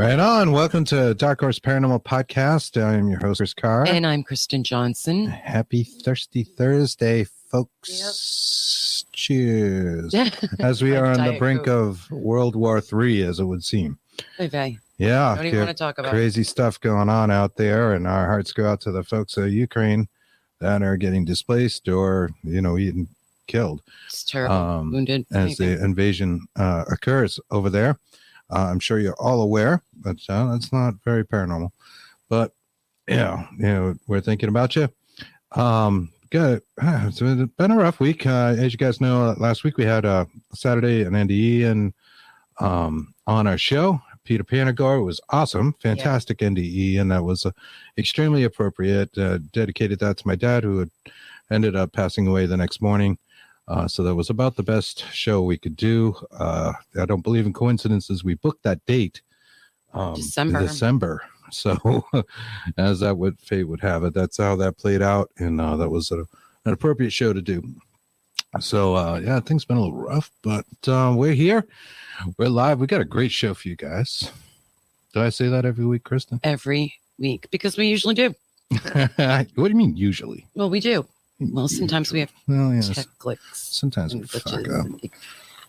Right on. Welcome to Dark Horse Paranormal Podcast. I'm your host, Chris Carr. And I'm Kristen Johnson. Happy Thirsty Thursday, folks. Yep. Cheers. As we are on the brink of World War III, as it would seem. Okay. Yeah. Don't even want to talk about crazy stuff going on out there, and our hearts go out to the folks of Ukraine that are getting displaced or, even killed. It's terrible. Wounded. As the invasion occurs over there. I'm sure you're all aware, but that's not very paranormal. But we're thinking about you. Good. It's been a rough week. As you guys know, last week we had Saturday an NDE and on our show. Peter Panagor was awesome, fantastic NDE, and that was extremely appropriate. Dedicated that to my dad, who had ended up passing away the next morning. So that was about the best show we could do. I don't believe in coincidences. We booked that date December. So as that would fate would have it, that's how that played out. And that was an appropriate show to do. So, things been a little rough, but we're here. We're live. We got a great show for you guys. Do I say that every week, Kristen? Every week, because we usually do. What do you mean usually? Well, we do. Well, sometimes we have tech glitches. Sometimes we fuck up.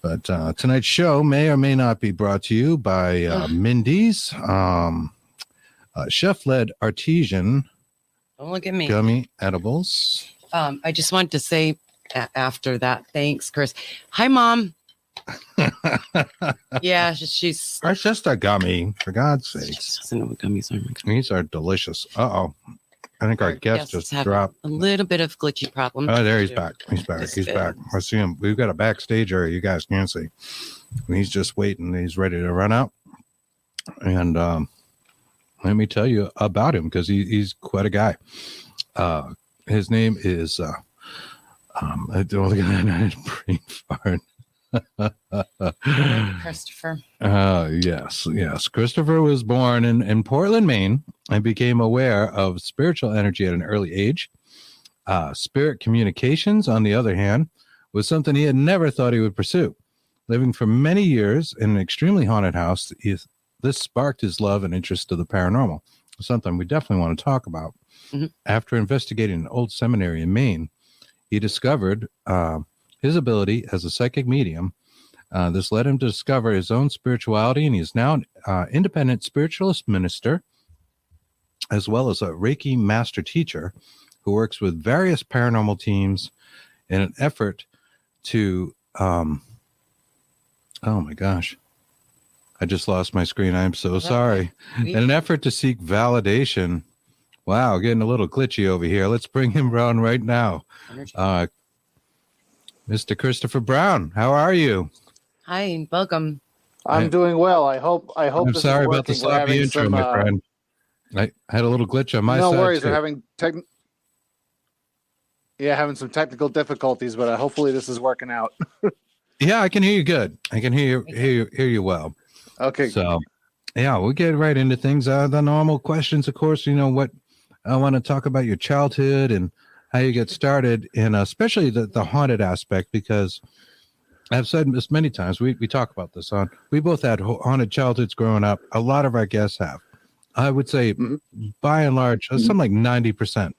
But tonight's show may or may not be brought to you by Mindy's chef-led artesian Don't look at me. Gummy edibles. I just wanted to say after that, thanks, Chris. Hi, Mom. Yeah, she's... It's just a gummy, for God's sake. She doesn't know what gummies are. These are delicious. Uh-oh. I think our guest just dropped. A little bit of glitchy problem. Oh, there he's back. He's back. He's back. I see him. We've got a backstage area you guys can't see. He's just waiting. He's ready to run out. And let me tell you about him, because he's quite a guy. His name is I don't look at that brain fart. Christopher. Yes. Christopher was born in Portland, Maine, and became aware of spiritual energy at an early age. Spirit communications, on the other hand, was something he had never thought he would pursue. Living for many years in an extremely haunted house, this sparked his love and interest to the paranormal, something we definitely want to talk about. Mm-hmm. After investigating an old seminary in Maine, he discovered his ability as a psychic medium. This led him to discover his own spirituality, and he is now an independent spiritualist minister, as well as a Reiki master teacher who works with various paranormal teams in an effort to, oh my gosh, I just lost my screen. I'm so sorry. In an effort to seek validation. Wow, getting a little glitchy over here. Let's bring him around right now. Mr. Christopher Brown, how are you? Hi, welcome. I'm doing well. I hope. I'm sorry about the sloppy intro, my friend. I had a little glitch on my side. No worries. Too. We're having having some technical difficulties, but hopefully this is working out. Yeah, I can hear you good. I can hear you well. Okay. So, we'll get right into things. The normal questions, of course. What I want to talk about your childhood and how you get started, and especially the haunted aspect, because I've said this many times. We talk about this on. We both had haunted childhoods growing up. A lot of our guests have. I would say, by and large, something like 90%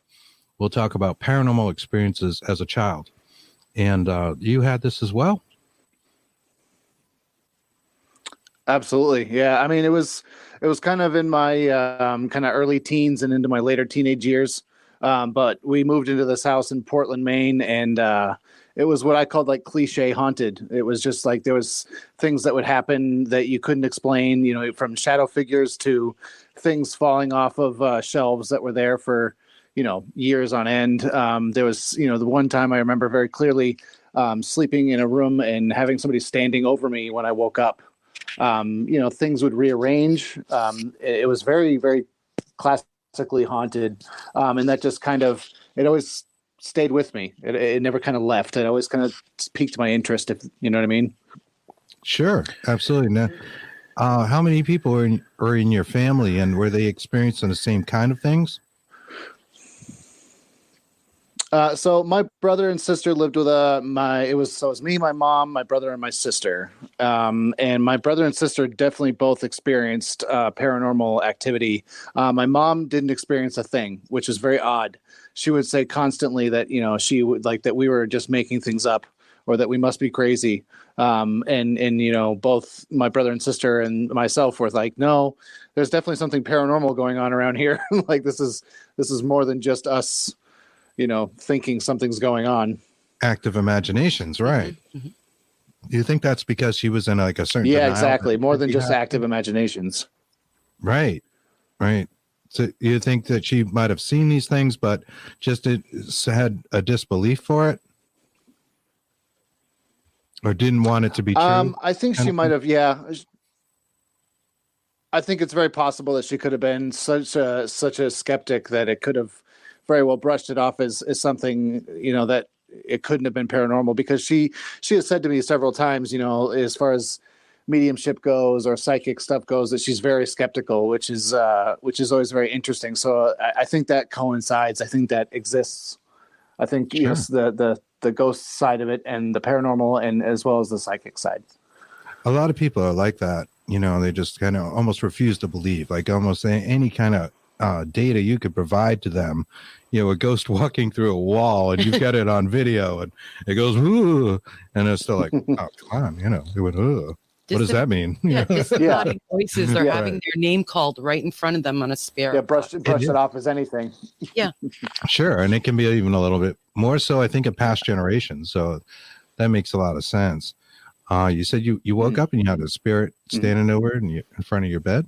will talk about paranormal experiences as a child. And you had this as well? Absolutely. Yeah. I mean, it was kind of in my kind of early teens and into my later teenage years. But we moved into this house in Portland, Maine, and it was what I called like cliche haunted. It was just like there was things that would happen that you couldn't explain, from shadow figures to things falling off of shelves that were there for, years on end. There was, the one time I remember very clearly sleeping in a room and having somebody standing over me when I woke up. Things would rearrange. It was very, very classically haunted. And that just it always stayed with me. It never kind of left. It always kind of piqued my interest, if you know what I mean. Sure. Absolutely. Now, how many people are in your family, and were they experiencing the same kind of things? So my brother and sister lived with it was me, my mom, my brother, and my sister. And my brother and sister definitely both experienced paranormal activity. My mom didn't experience a thing, which is very odd. She would say constantly that, she would like that we were just making things up or that we must be crazy. And both my brother and sister and myself were like, no, there's definitely something paranormal going on around here. Like this is more than just us, thinking something's going on. Active imaginations, right? Mm-hmm. Do you think that's because she was in like a certain Yeah, exactly. More than just active imaginations. Right. So you think that she might have seen these things, but just had a disbelief for it? Or didn't want it to be true? I think she might have, yeah. I think it's very possible that she could have been such a skeptic that it could have very well brushed it off as something, that it couldn't have been paranormal, because she has said to me several times, as far as mediumship goes or psychic stuff goes, that she's very skeptical, which is always very interesting. So I think that coincides. I think that exists. I think Sure. yes, the ghost side of it and the paranormal, and as well as the psychic side. A lot of people are like that. They just kind of almost refuse to believe, like almost any kind of data you could provide to them. A ghost walking through a wall and you've got it on video and it goes, ooh, and it's still like, oh, come on, it went, ooh. What does that mean? Yeah, disembodied voices are Yeah. having their name called right in front of them on a spirit. Yeah, brush it off as anything. Yeah. Sure. And it can be even a little bit more so, I think, in past generations. So that makes a lot of sense. You said you woke up and you had a spirit standing over in front of your bed.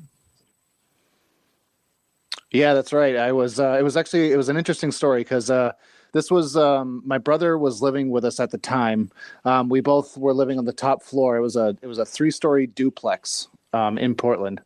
Yeah, that's right. I was. It was an interesting story because this was my brother was living with us at the time. We both were living on the top floor. It was a 3-story duplex in Portland.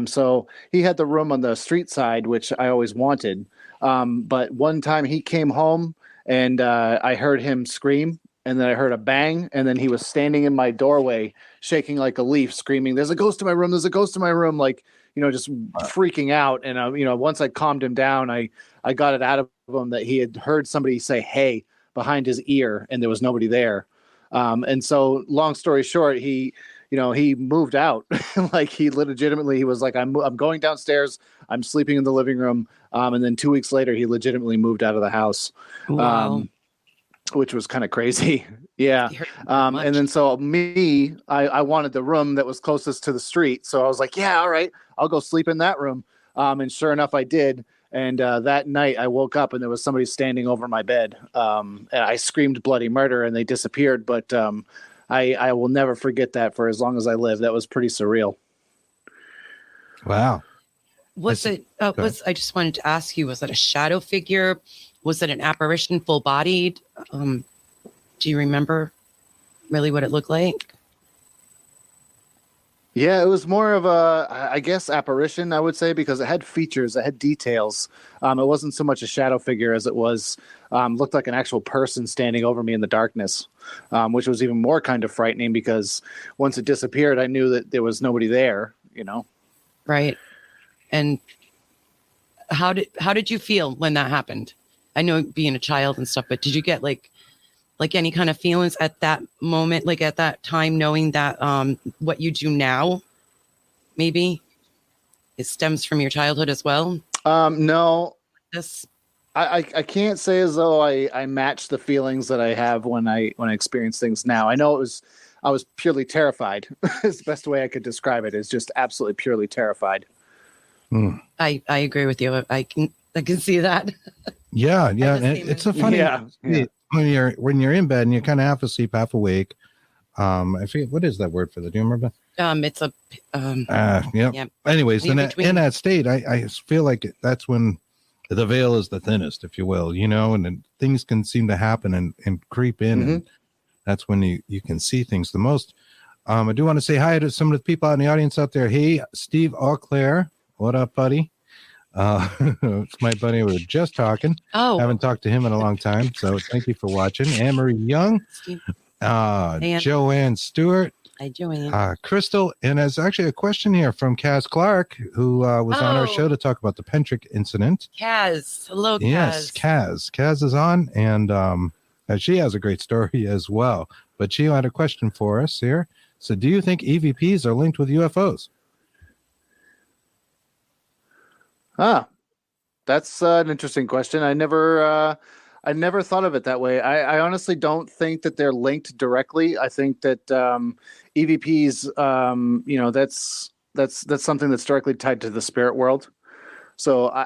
So he had the room on the street side, which I always wanted. But one time he came home and I heard him scream. And then I heard a bang, and then he was standing in my doorway, shaking like a leaf, screaming, "There's a ghost in my room! There's a ghost in my room!" Like, just freaking out. And once I calmed him down, I got it out of him that he had heard somebody say "hey" behind his ear, and there was nobody there. And so, long story short, he moved out. Like he was like, "I'm going downstairs. I'm sleeping in the living room." And then 2 weeks later, he legitimately moved out of the house. Wow. Which was kind of crazy. Yeah. And then so I wanted the room that was closest to the street. So I was like, yeah, all right, I'll go sleep in that room. And sure enough, I did. And that night I woke up and there was somebody standing over my bed. And I screamed bloody murder and they disappeared. But I will never forget that for as long as I live. That was pretty surreal. Wow. I just wanted to ask you, was it a shadow figure? Was it an apparition, full bodied? Do you remember really what it looked like? Yeah, it was more of a, I guess, apparition, I would say, because it had features, it had details. It wasn't so much a shadow figure as it was, looked like an actual person standing over me in the darkness, which was even more kind of frightening because once it disappeared, I knew that there was nobody there, Right. And how did you feel when that happened? I know being a child and stuff, but did you get like any kind of feelings at that moment, like at that time, knowing that what you do now, maybe it stems from your childhood as well? No, This I can't say as though I match the feelings that I have when I experience things now. I know I was purely terrified. It's the best way I could describe it, is just absolutely purely terrified. I agree with you. I can see that. Yeah. And it's a funny when you're in bed and you're kind of half asleep, half awake. I forget, what is that word for that? Do you remember? It's a yeah. Anyways, in that state, I feel like that's when the veil is the thinnest, if you will, and then things can seem to happen and creep in, and that's when you can see things the most. I do want to say hi to some of the people out in the audience out there. Hey, Steve Auclair, what up, buddy? It's my buddy. We were just talking. Haven't talked to him in a long time, so thank you for watching. Anne-Marie Young, Joanne Stewart, Hi, Joanne. Crystal, and there's actually a question here from Kaz Clark, who was on our show to talk about the Pentric incident. Kaz. Hello, Kaz. Yes, Kaz. Kaz is on, and she has a great story as well. But she had a question for us here. So do you think EVPs are linked with UFOs? That's an interesting question. I never thought of it that way. I honestly don't think that they're linked directly. I think that EVPs, that's something that's directly tied to the spirit world. So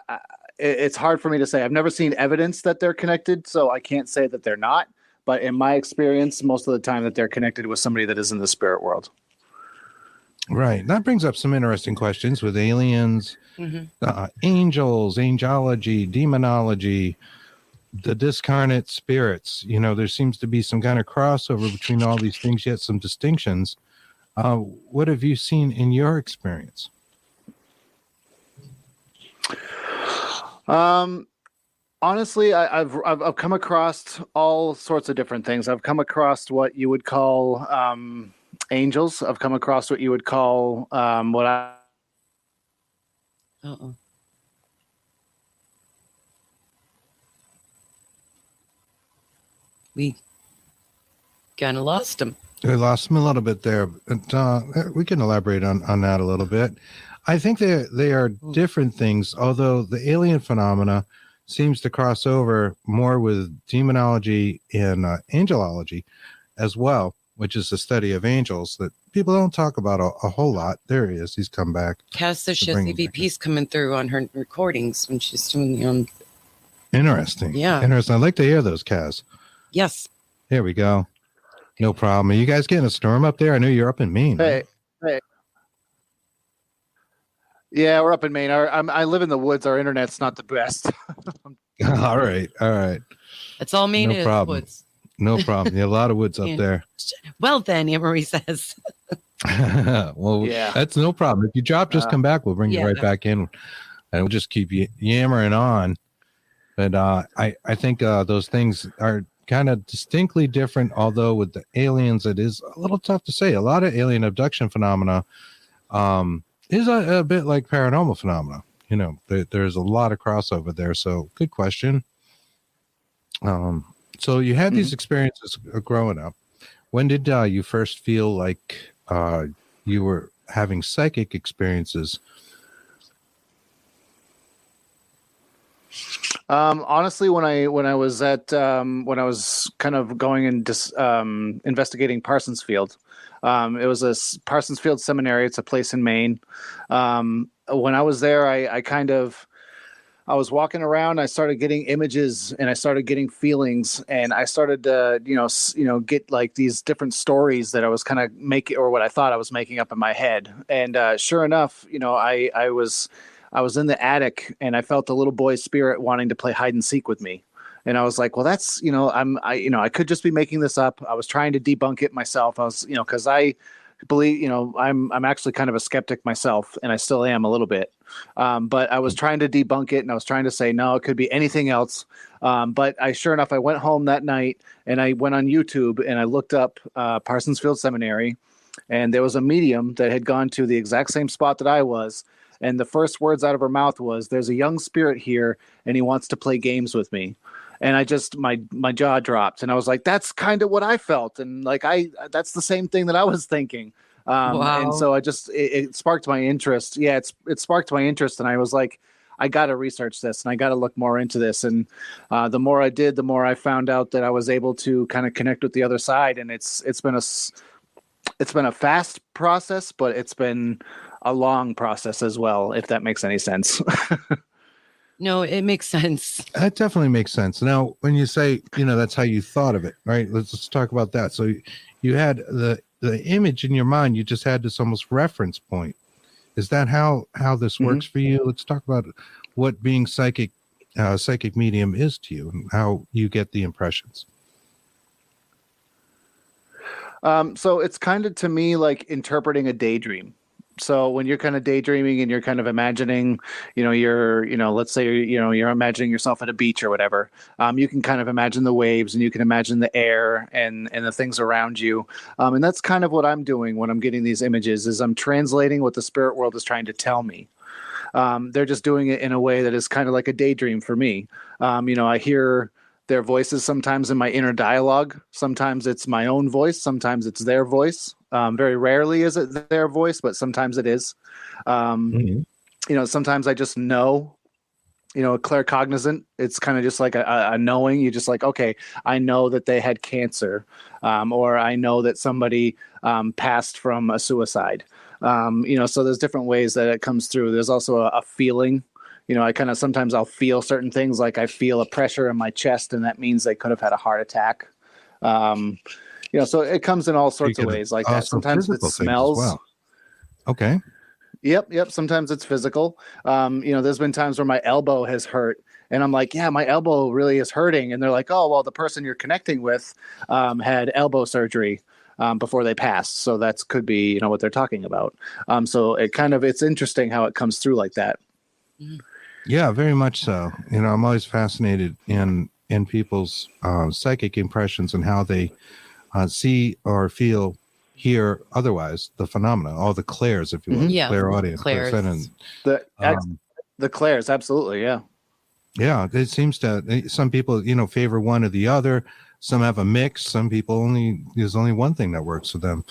it's hard for me to say. I've never seen evidence that they're connected, so I can't say that they're not. But in my experience, most of the time that they're connected with somebody that is in the spirit world. Right. That brings up some interesting questions with aliens, angels, angelology, demonology, the discarnate spirits. There seems to be some kind of crossover between all these things, yet some distinctions. What have you seen in your experience? Honestly, I've come across all sorts of different things. I've come across what you would call angels. I've come across what you would call what I. Uh-oh. We kind of lost him. We lost him a little bit there, but we can elaborate on that a little bit. I think they are different things, although the alien phenomena seems to cross over more with demonology and angelology as well, which is the study of angels that people don't talk about a whole lot. There he is. He's come back. Kaz says she has EVPs coming through on her recordings when she's doing Interesting. Yeah. Interesting. I'd like to hear those, Kaz. Yes. Here we go. No problem. Are you guys getting a storm up there? I know you're up in Maine. Hey. Yeah, we're up in Maine. I live in the woods. Our internet's not the best. All right. That's all Maine is. Problem. Woods. No problem. Yeah, a lot of woods up there. Well, then, Anne Marie says. Well, yeah, that's no problem. If you drop, just come back. We'll bring you right back in, and we'll just keep you yammering on. But I think those things are kind of distinctly different. Although with the aliens, it is a little tough to say. A lot of alien abduction phenomena is a bit like paranormal phenomena. There's a lot of crossover there. So good question. So you had these experiences growing up. When did you first feel like you were having psychic experiences? Honestly, when I was kind of going and investigating Parsonsfield, it was a Parsonsfield Seminary. It's a place in Maine. When I was there, I was walking around. I started getting images and I started getting feelings, and I started to get like these different stories that I was kind of making, or what I thought I was making up in my head. And sure enough, I was in the attic and I felt a little boy's spirit wanting to play hide and seek with me. And I was like, well, that's, I could just be making this up. I was trying to debunk it myself. I was, cause I believe, I'm actually kind of a skeptic myself, and I still am a little bit. But I was trying to debunk it, and I was trying to say, no, it could be anything else. But sure enough, I went home that night and I went on YouTube and I looked up Parsonsfield Seminary, and there was a medium that had gone to the exact same spot that I was. And the first words out of her mouth was, "There's a young spirit here and he wants to play games with me." And I just, my jaw dropped, and I was like, that's kind of what I felt. And like, that's the same thing that I was thinking. Wow. And so it sparked my interest. Yeah. It sparked my interest. And I was like, I got to research this and I got to look more into this. And the more I did, the more I found out that I was able to kind of connect with the other side. And it's been a fast process, but it's been a long process as well, if that makes any sense. No, it makes sense. That definitely makes sense. Now, when you say, that's how you thought of it, right? Let's talk about that. So you had the image in your mind, you just had this almost reference point. Is that how this works for you? Let's talk about what being psychic medium is to you and how you get the impressions. So it's kind of, to me, like interpreting a daydream. So when you're kind of daydreaming and you're kind of imagining, let's say, you're imagining yourself at a beach or whatever, you can kind of imagine the waves and you can imagine the air and the things around you. And that's kind of what I'm doing when I'm getting these images is I'm translating what the spirit world is trying to tell me. They're just doing it in a way that is kind of like a daydream for me. I hear their voices sometimes in my inner dialogue. Sometimes it's my own voice. Sometimes it's their voice. Very rarely is it their voice, but sometimes it is. Sometimes I just know, claircognizant. It's kind of just like a knowing. You just like, okay, I know that they had cancer, or I know that somebody passed from a suicide. So there's different ways that it comes through. There's also a feeling. Sometimes I'll feel certain things, like I feel a pressure in my chest, and that means they could have had a heart attack. So it comes in all sorts of ways like that. Sometimes it smells. Well. Okay. Yep. Sometimes it's physical. There's been times where my elbow has hurt and I'm like, yeah, my elbow really is hurting. And they're like, oh, well, the person you're connecting with had elbow surgery before they passed. So that could be, what they're talking about. So it's interesting how it comes through like that. Yeah, very much so. I'm always fascinated in people's psychic impressions and how they see or feel, hear otherwise the phenomena, all the clairs, if you will, clairaudience, clairsentience. The clairs, absolutely, yeah. Yeah, it seems to some people, favor one or the other. Some have a mix. Some people there's only one thing that works for them.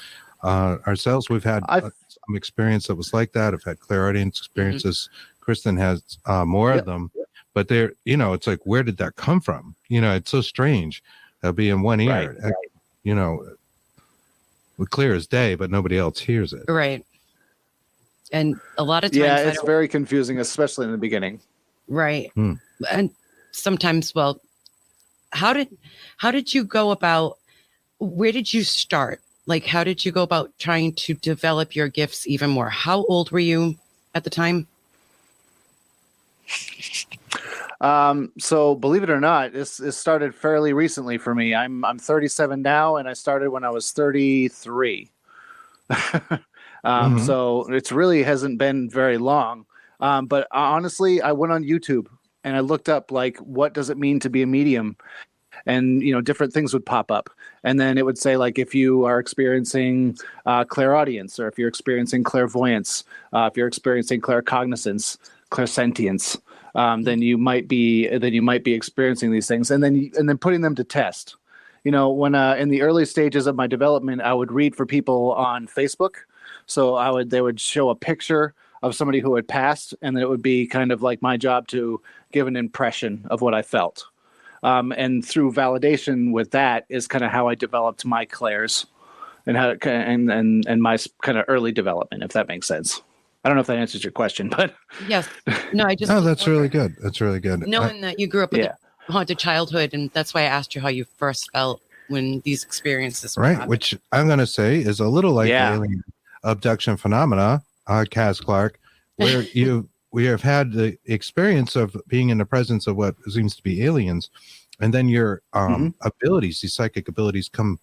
Ourselves, we've had some experience that was like that. I've had clairaudience experiences. Kristen has more of them, but they're, it's like, where did that come from? It's so strange. That'll be in one ear, clear as day, but nobody else hears it. Right. And a lot of times, it's very confusing, especially in the beginning. Right. And sometimes, well, how did you go about, where did you start? Like, how did you go about trying to develop your gifts even more? How old were you at the time? So believe it or not, this started fairly recently for me. I'm 37 now, and I started when I was 33. So it's really hasn't been very long. But honestly, I went on YouTube and I looked up, like, what does it mean to be a medium? And, different things would pop up. And then it would say, like, if you are experiencing clairaudience, or if you're experiencing clairvoyance, if you're experiencing claircognizance, clairsentience, then you might be experiencing these things, and then putting them to test. When in the early stages of my development, I would read for people on Facebook. So they would show a picture of somebody who had passed, and then it would be kind of like my job to give an impression of what I felt. And through validation with that is kind of how I developed my clairs and how and my kind of early development, if that makes sense. I don't know if that answers your question, but yes. No, I just. No, that's really good. That's really good. Knowing that you grew up with a haunted childhood, and that's why I asked you how you first felt when these experiences were happening. Which I'm going to say is a little like alien abduction phenomena, Kaz Clark, where we have had the experience of being in the presence of what seems to be aliens, and then your abilities, these psychic abilities, come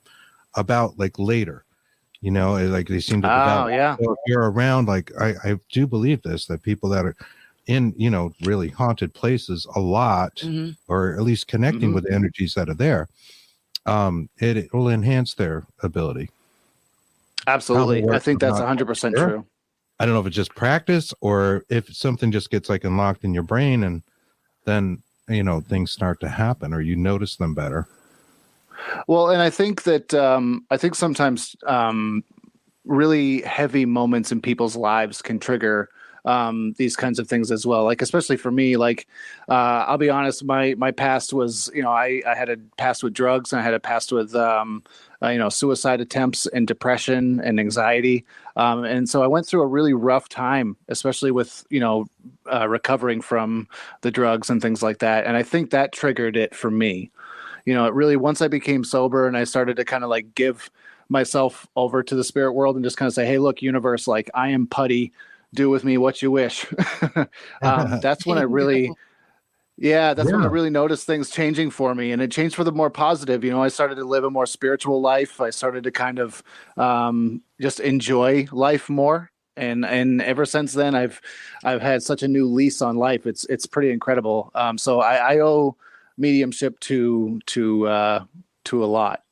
about like later. Like they seem to develop. So if you're around, like I do believe this, that people that are in, really haunted places a lot, or at least connecting with the energies that are there, it will enhance their ability. Absolutely. I think that's 100% true. I don't know if it's just practice or if something just gets like unlocked in your brain and then, things start to happen or you notice them better. Well, and I think that sometimes really heavy moments in people's lives can trigger these kinds of things as well. Like, especially for me, like, I'll be honest, my past was, I had a past with drugs, and I had a past with, suicide attempts and depression and anxiety. And so I went through a really rough time, especially with, recovering from the drugs and things like that. And I think that triggered it for me. It really, once I became sober and I started to kind of like give myself over to the spirit world and just kind of say, hey, look, universe, like, I am putty, do with me what you wish. That's when I really, when I really noticed things changing for me, and it changed for the more positive. I started to live a more spiritual life. I started to kind of just enjoy life more. And ever since then, I've had such a new lease on life. It's pretty incredible. So I owe mediumship to a lot.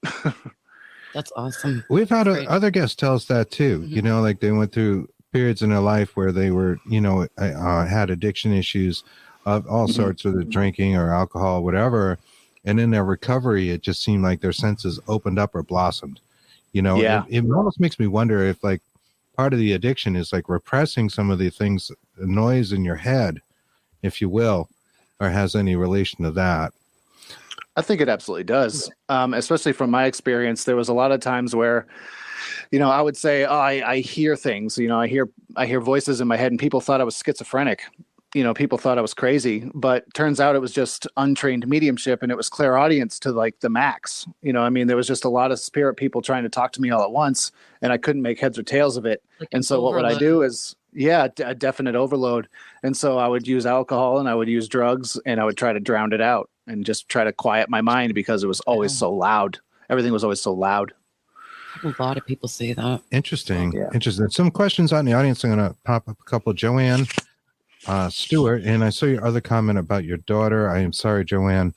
That's awesome. We've had Great. other guests tell us that too. Mhm. You know, like they went through periods in their life where they were, you know, had addiction issues of all sorts, whether drinking or alcohol, whatever. And in their recovery, it just seemed like their senses opened up or blossomed. You know, Yeah. it almost makes me wonder if like part of the addiction is like repressing some of the things, the noise in your head, if you will, or has any relation to that. I think it absolutely does. Especially from my experience, there was a lot of times where, you know, I would say, oh, I hear things, you know, I hear voices in my head, and people thought I was schizophrenic. You know, people thought I was crazy, but turns out it was just untrained mediumship, and it was clairaudience to like the max. You know, I mean, there was just a lot of spirit people trying to talk to me all at once, and I couldn't make heads or tails of it. Like And an so what would I overload. do is, yeah, a definite overload. And so I would use alcohol and I would use drugs, and I would try to drown it out and just try to quiet my mind because it was always so loud. Everything was always so loud. A lot of people say that. Interesting. Yeah. Interesting. Some questions on the audience. I'm going to pop up a couple. Joanne Stewart, and I saw your other comment about your daughter. I am sorry, Joanne,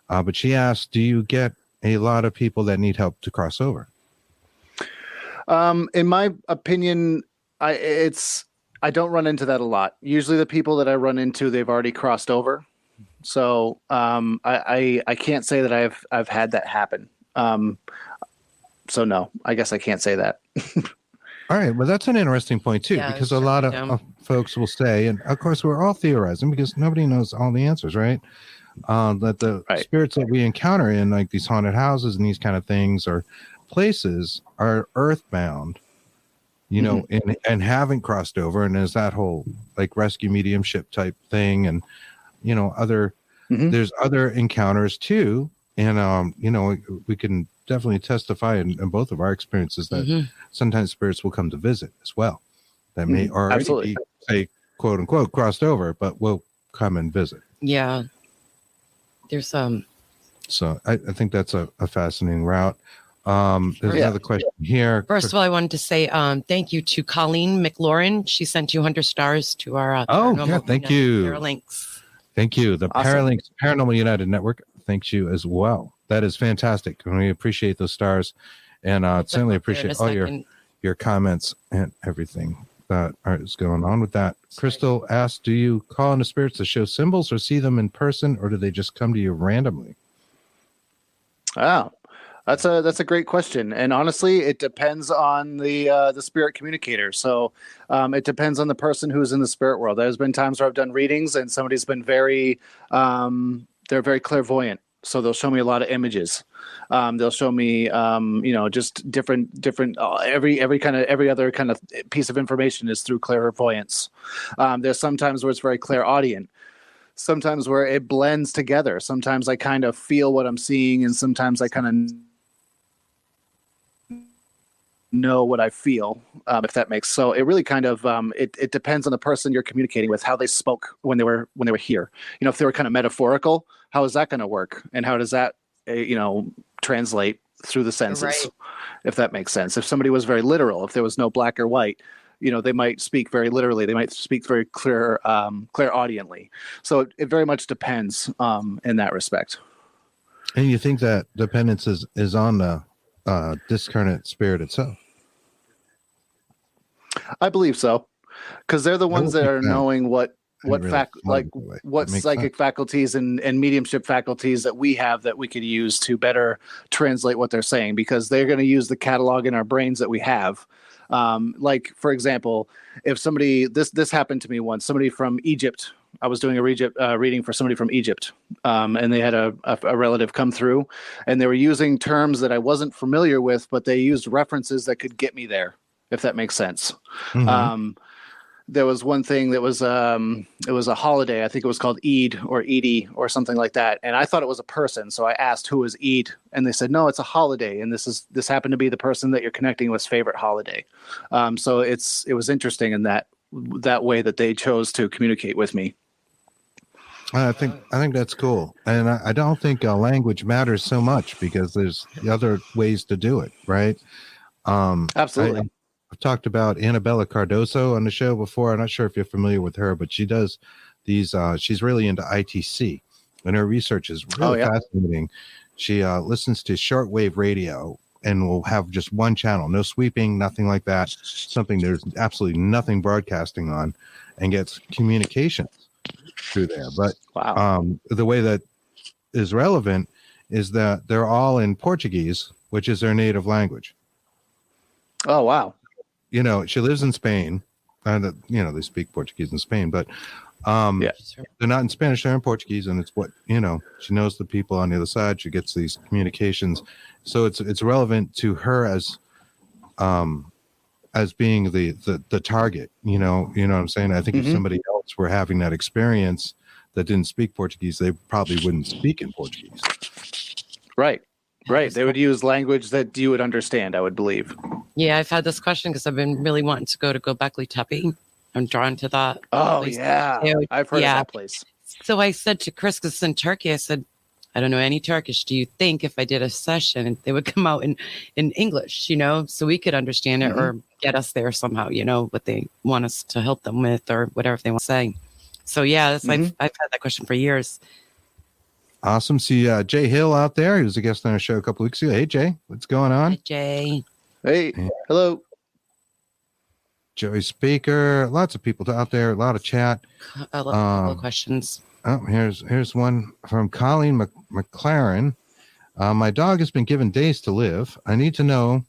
but she asked, do you get a lot of people that need help to cross over? In my opinion, I don't run into that a lot. Usually the people that I run into, they've already crossed over. So I can't say that I've had that happen. So no, I guess I can't say that. All right. Well, that's an interesting point too, Yeah, because a sure, lot yeah. of folks will say, and of course we're all theorizing because nobody knows all the answers, right? That the Right. spirits that we encounter in like these haunted houses and these kind of things or places are earthbound, you know, and haven't crossed over. And there's that whole like rescue mediumship type thing, and you know, there's other encounters too. And you know, we can definitely testify in both of our experiences that sometimes spirits will come to visit as well. That may already Absolutely. be, say, quote unquote, crossed over, but will come and visit. Yeah. There's So I think that's a fascinating route. There's Yeah. another question here. First of all, I wanted to say thank you to Colleen McLaurin. She sent 200 stars to our Paranormal thank United you. Paralinks. Thank you. The Awesome. Paralinks Paranormal United Network thanks you as well. That is fantastic. And we appreciate those stars. And certainly appreciate all your comments and everything that is going on with that. Crystal asked, do you call on the spirits to show symbols or see them in person, or do they just come to you randomly? Oh, that's a great question. And honestly, it depends on the spirit communicator. So it depends on the person who's in the spirit world. There's been times where I've done readings and somebody's been very they're very clairvoyant. So they'll show me a lot of images. They'll show me, you know, just different. Every other kind of piece of information is through clairvoyance. There's sometimes where it's very clairaudient. Sometimes where it blends together. Sometimes I kind of feel what I'm seeing, and sometimes I kind of know what I feel, if that makes. So it really kind of it depends on the person you're communicating with, how they spoke when they were here. You know, if they were kind of metaphorical, how is that going to work, and how does that you know, translate through the senses, Right. if that makes sense. If somebody was very literal, if there was no black or white, you know, they might speak very literally. They might speak very clairaudiently. So it very much depends in that respect. And you think that dependence is on the discarnate spirit itself? I believe so, because they're the ones that are knowing what psychic faculties and mediumship faculties that we have that we could use to better translate what they're saying, because they're going to use the catalog in our brains that we have. Like, for example, if somebody, this happened to me once, somebody from Egypt, I was doing a reading for somebody from Egypt, and they had a relative come through, and they were using terms that I wasn't familiar with, but they used references that could get me there, if that makes sense. There was one thing that was it was a holiday. I think it was called Eid or Edie or something like that. And I thought it was a person. So I asked who was Eid, and they said, no, it's a holiday. And this happened to be the person that you're connecting with's favorite holiday. So it was interesting in that way that they chose to communicate with me. I think that's cool. And I don't think language matters so much, because there's other ways to do it. Right. Absolutely. talked about Annabella Cardoso on the show before. I'm not sure if you're familiar with her, but she does these. She's really into ITC, and her research is really fascinating. She listens to shortwave radio and will have just one channel, no sweeping, nothing like that. Something there's absolutely nothing broadcasting on, and gets communications through there. But the way that is relevant is that they're all in Portuguese, which is their native language. Oh, wow. You know, she lives in Spain, and you know, they speak Portuguese in Spain, but they're not in Spanish, they're in Portuguese, and it's what, you know, she knows the people on the other side. She gets these communications, so it's relevant to her as being the target. You know what I'm saying? I think if somebody else were having that experience that didn't speak Portuguese, they probably wouldn't speak in Portuguese. Right. They would use language that you would understand, I would believe. Yeah, I've had this question because I've been really wanting to go to Göbekli Tepe. I'm drawn to that. Oh, place. yeah. I've heard of that place. So I said to Chris, because it's in Turkey, I said, I don't know any Turkish. Do you think if I did a session and they would come out in English, you know, so we could understand it or get us there somehow, you know, what they want us to help them with or whatever they want to say. So, yeah, that's, I've had that question for years. Awesome. See Jay Hill out there. He was a guest on our show a couple weeks ago. Hey, Jay, what's going on? Hi, Jay. Hey, hello. Joey Speaker. Lots of people out there. A lot of chat. A lot of questions. Oh, here's one from Colleen McLaren. My dog has been given days to live. I need to know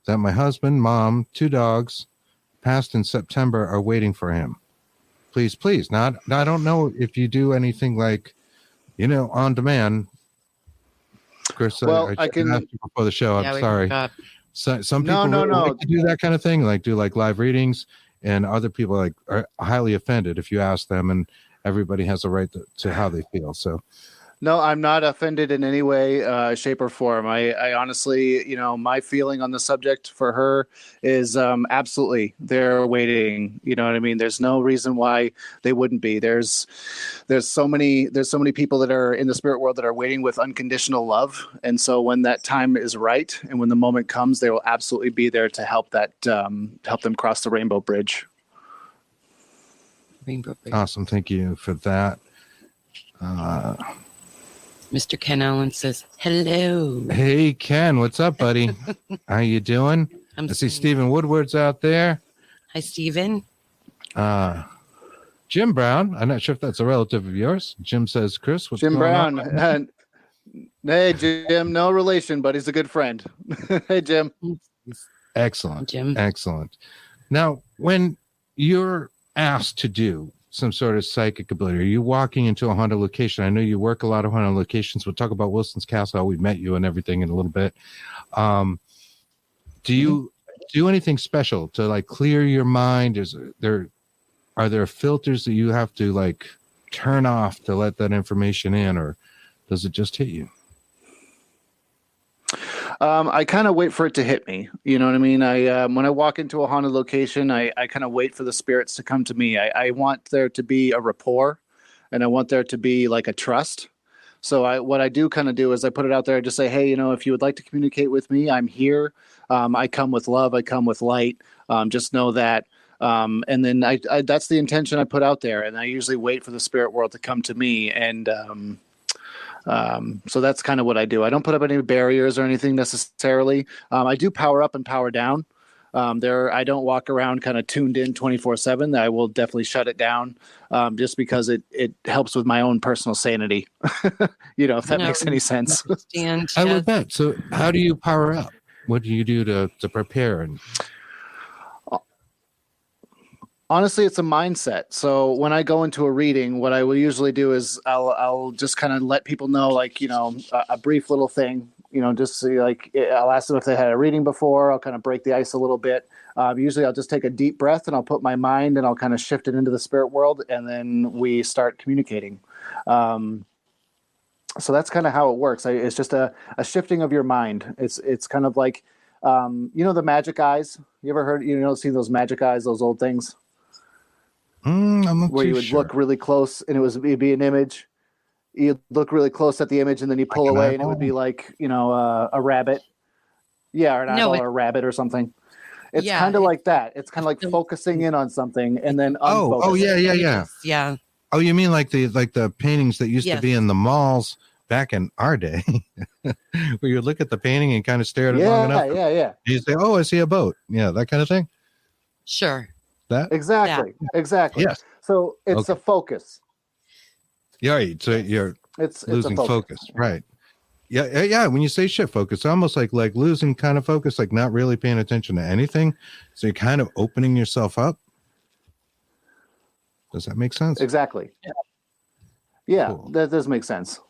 that my husband, mom, 2 dogs passed in September are waiting for him. Please. Now, I don't know if you do anything like, you know, on demand. Chris, well, I can ask you before the show. I'm sorry. So, some people like to do that kind of thing, like do like live readings, and other people like are highly offended if you ask them, and everybody has a right to how they feel. So no, I'm not offended in any way, shape, or form. I honestly, you know, my feeling on the subject for her is absolutely they're waiting. You know what I mean? There's no reason why they wouldn't be. There's so many people that are in the spirit world that are waiting with unconditional love, and so when that time is right and when the moment comes, they will absolutely be there to help help them cross the rainbow bridge. Awesome, thank you for that. Mr. Ken Allen says, hello. Hey, Ken, what's up, buddy? How you doing? I see Stephen Woodward's out there. Hi, Stephen. Jim Brown. I'm not sure if that's a relative of yours. Jim says, Chris, what's Jim going Brown. on? Hey, Jim, no relation, but he's a good friend. Hey, Jim. Excellent. Jim. Excellent. Now, when you're asked to do some sort of psychic ability, are you walking into a haunted location? I know you work a lot of haunted locations. We'll talk about Wilson's Castle. We met you and everything in a little bit. Do you do anything special to like clear your mind? Are there filters that you have to like turn off to let that information in, or does it just hit you? I kind of wait for it to hit me. You know what I mean? When I walk into a haunted location, I kind of wait for the spirits to come to me. I want there to be a rapport, and I want there to be like a trust. So what I do kind of do is I put it out there. I just say, hey, you know, if you would like to communicate with me, I'm here. I come with love. I come with light. Just know that. And then I that's the intention I put out there. And I usually wait for the spirit world to come to me. And so that's kind of what I do. I don't put up any barriers or anything necessarily. I do power up and power down. I don't walk around kind of tuned in 24/7. I will definitely shut it down, just because it helps with my own personal sanity. You know, if that makes any sense. I would bet. So how do you power up? What do you do to prepare? And honestly, it's a mindset. So when I go into a reading, what I will usually do is I'll just kind of let people know, like, you know, a brief little thing, you know, just like I'll ask them if they had a reading before. I'll kind of break the ice a little bit. Usually I'll just take a deep breath and I'll put my mind and I'll kind of shift it into the spirit world, and then we start communicating. So that's kind of how it works. It's just a shifting of your mind. It's kind of like, you know, the magic eyes. You ever heard, seen those magic eyes, those old things? I'm not where too you would sure. look really close and it'd be an image. You'd look really close at the image and then you pull away and it would be like, a rabbit. Yeah, or an eyeball or a rabbit or something. It's Yeah, kind of like that. It's kind of like the- focusing in on something and then Oh, unfocusing. yeah. Yeah. Oh, you mean like the paintings that used to be Yes. in the malls back in our day, where you look at the painting and kind of stare at it long enough. Yeah. You say, "Oh, I see a boat." Yeah, that kind of thing. Sure. That Exactly. yes. So it's Okay. a focus. Yeah, right. So you're It's losing a focus, right? Yeah. When you say shift focus, almost like losing kind of focus, like not really paying attention to anything. So you're kind of opening yourself up. Does that make sense? Exactly. Yeah, Cool. that does make sense.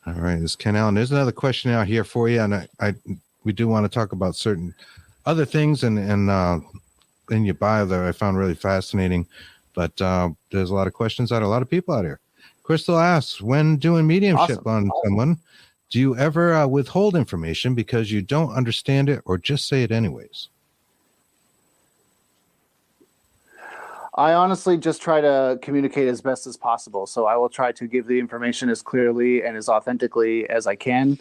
All right, this is Ken Allen. There's another question out here for you, and we do want to talk about certain other things and in your bio that I found really fascinating. But there's a lot of questions out, a lot of people out here. Crystal asks, when doing mediumship on someone, do you ever withhold information because you don't understand it, or just say it anyways? I honestly just try to communicate as best as possible. So I will try to give the information as clearly and as authentically as I can.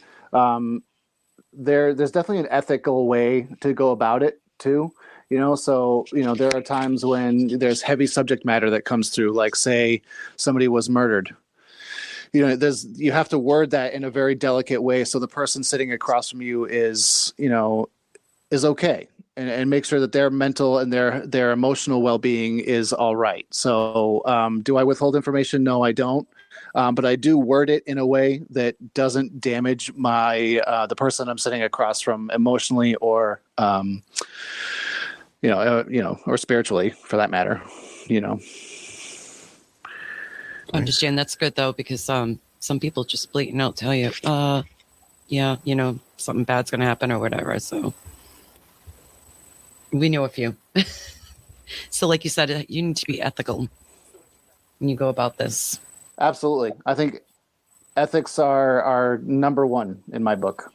There's definitely an ethical way to go about it too. So there are times when there's heavy subject matter that comes through, like say somebody was murdered. You have to word that in a very delicate way so the person sitting across from you is okay. And make sure that their mental and their emotional well-being is all right. So do I withhold information? No, I don't. But I do word it in a way that doesn't damage the person I'm sitting across from emotionally or or spiritually, for that matter. I understand. That's good though, because some people just blatant out tell you, yeah, something bad's gonna happen or whatever. So we know a few. So like you said, you need to be ethical when you go about this. Absolutely. I think ethics are number one in my book.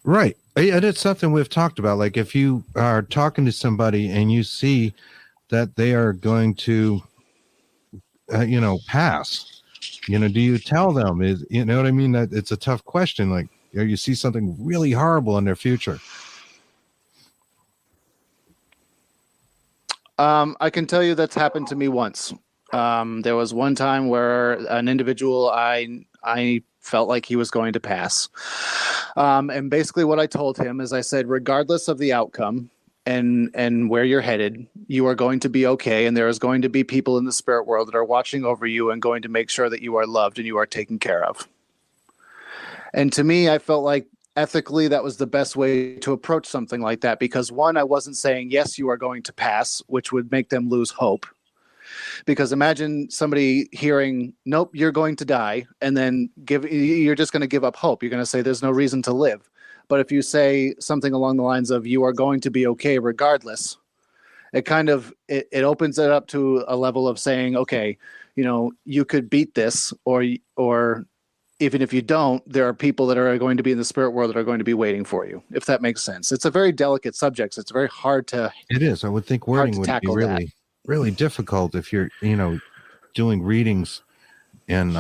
Right. And it's something we've talked about. Like if you are talking to somebody and you see that they are going to, pass, do you tell them? You know what I mean? That it's a tough question. Like, you see something really horrible in their future. I can tell you that's happened to me once. There was one time where an individual I felt like he was going to pass. And basically what I told him is I said, regardless of the outcome and where you're headed, you are going to be okay. And there is going to be people in the spirit world that are watching over you and going to make sure that you are loved and you are taken care of. And to me, I felt like ethically, that was the best way to approach something like that, because one, I wasn't saying, yes, you are going to pass, which would make them lose hope. Because imagine somebody hearing, nope, you're going to die, and then you're just going to give up hope. You're going to say there's no reason to live. But if you say something along the lines of you are going to be okay regardless, it kind of it opens it up to a level of saying, okay, you could beat this, or even if you don't, there are people that are going to be in the spirit world that are going to be waiting for you, if that makes sense. It's a very delicate subject. So it's very hard to. It is. I would think wording would be really, really difficult if you're, doing readings and,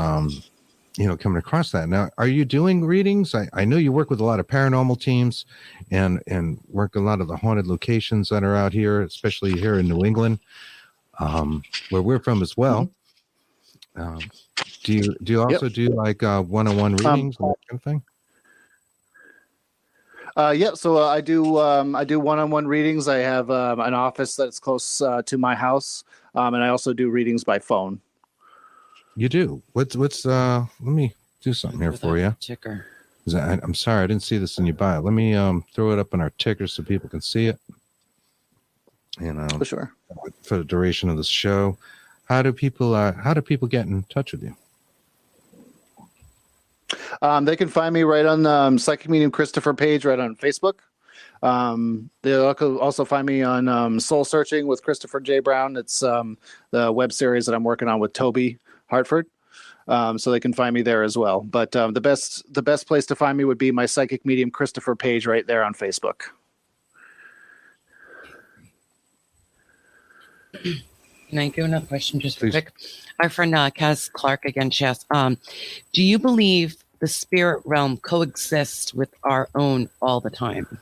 coming across that. Now, are you doing readings? I know you work with a lot of paranormal teams and work a lot of the haunted locations that are out here, especially here in New England, where we're from as well. Mm-hmm. Do you also do like one-on-one readings and that kind of thing? Yeah, so I do one-on-one readings. I have an office that's close to my house, and I also do readings by phone. You do? What's let me do something here for you. Ticker. I'm sorry, I didn't see this in your bio. Let me throw it up in our ticker so people can see it. And for sure. For the duration of the show, how do people get in touch with you? They can find me right on the Psychic Medium Christopher page, right on Facebook. They'll also find me on Soul Searching with Christopher J. Brown. It's the web series that I'm working on with Toby Hartford. So they can find me there as well. But the best place to find me would be my Psychic Medium Christopher page right there on Facebook. Can I do another question just Please. quick? Our friend Kaz Clark again, she asked, do you believe the spirit realm coexists with our own all the time?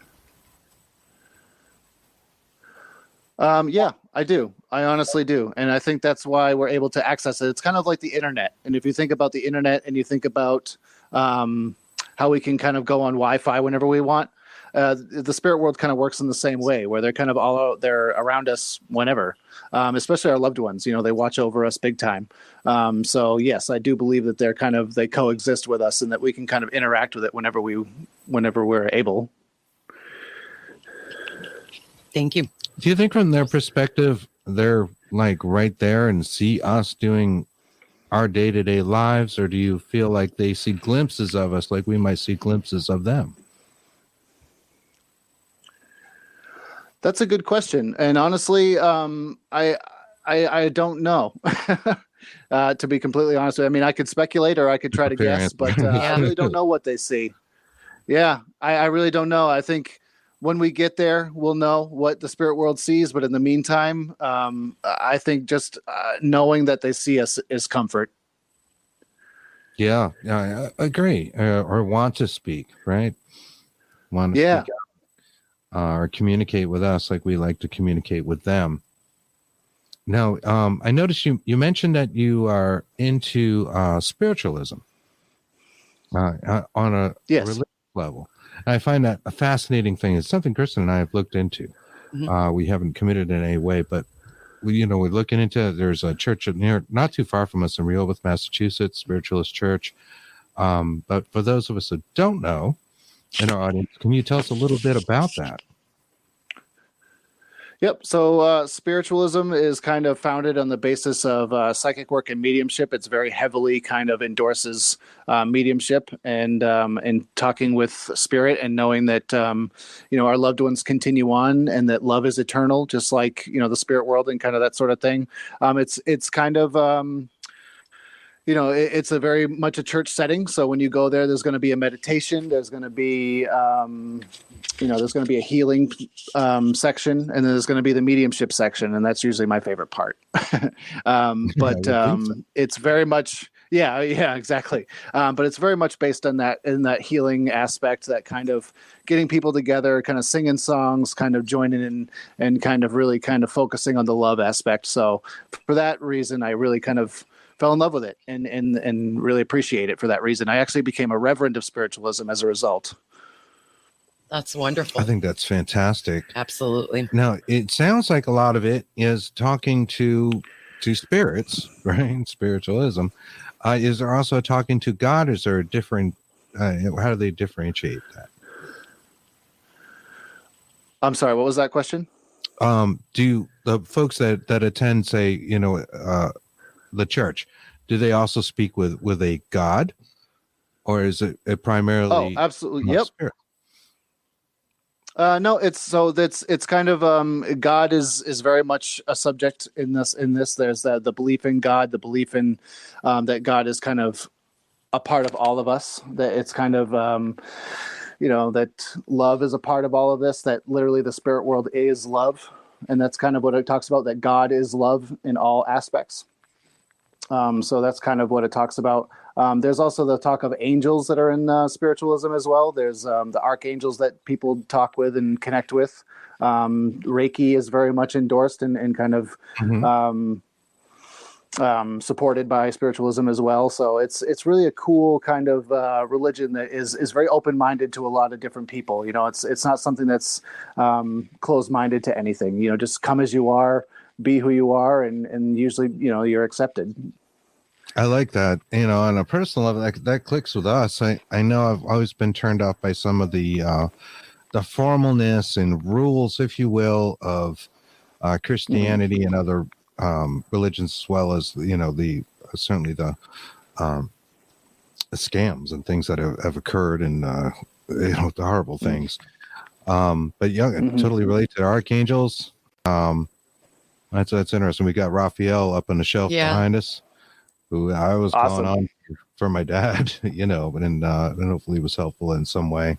Yeah, I do. I honestly do. And I think that's why we're able to access it. It's kind of like the internet. And if you think about the internet and you think about how we can kind of go on Wi-Fi whenever we want, the spirit world kind of works in the same way, where they're kind of all out there around us whenever, especially our loved ones. You know, they watch over us big time. So yes, I do believe that they coexist with us and that we can kind of interact with it whenever we're able. Thank you. Do you think from their perspective, they're like right there and see us doing our day-to-day lives, or do you feel like they see glimpses of us like we might see glimpses of them? That's a good question. And honestly, I don't know. To be completely honest with you. I mean, I could speculate or I could try to guess, but I really don't know what they see. Yeah, I really don't know. I think when we get there, we'll know what the spirit world sees. But in the meantime, I think just knowing that they see us is comfort. Yeah, I agree. Or want to speak, right? Want to speak out, or communicate with us like we like to communicate with them. Now, I noticed you mentioned that you are into spiritualism on a religious level. And I find that a fascinating thing. It's something Kristen and I have looked into. Mm-hmm. We haven't committed in any way, but we're looking into. There's a church not too far from us in Rehoboth, Massachusetts, Spiritualist Church. But for those of us that don't know in our audience, can you tell us a little bit about that? Yep. So spiritualism is kind of founded on the basis of psychic work and mediumship. It's very heavily kind of endorses mediumship and talking with spirit and knowing that, our loved ones continue on and that love is eternal, just like, the spirit world and kind of that sort of thing. It's kind of... it's a very much a church setting. So when you go there, there's going to be a meditation. There's going to be, there's going to be a healing section, and then there's going to be the mediumship section, and that's usually my favorite part. It's very much, yeah, exactly. But it's very much based on that healing aspect, that kind of getting people together, kind of singing songs, kind of joining in, and kind of really kind of focusing on the love aspect. So for that reason, I really kind of fell in love with it and really appreciate it for that reason. I actually became a reverend of spiritualism as a result. That's wonderful. I think that's fantastic. Absolutely. Now, it sounds like a lot of it is talking to spirits, right? Spiritualism. Is there also talking to God? Is there a different, how do they differentiate that? I'm sorry, what was that question? Do the folks that attend, say, the church, do they also speak with a God, or is it primarily? Oh, absolutely. Yep. Spirit? No, it's kind of God is very much a subject in this. There's the belief in God, the belief in that God is kind of a part of all of us. That it's kind of that love is a part of all of this. That literally the spirit world is love, and that's kind of what it talks about. That God is love in all aspects. So that's kind of what it talks about. There's also the talk of angels that are in spiritualism as well. There's the archangels that people talk with and connect with. Reiki is very much endorsed and kind of supported by spiritualism as well. So it's really a cool kind of religion that is very open-minded to a lot of different people. It's not something that's closed-minded to anything. Just come as you are. Be who you are, and usually, you're accepted. I like that. On a personal level, that clicks with us. I know I've always been turned off by some of the formalness and rules, if you will, of Christianity and other religions, as well as certainly the scams and things that have occurred and the horrible things. But totally relate to archangels. That's interesting. We got Raphael up on the shelf behind us, who I was calling on for my dad, and hopefully was helpful in some way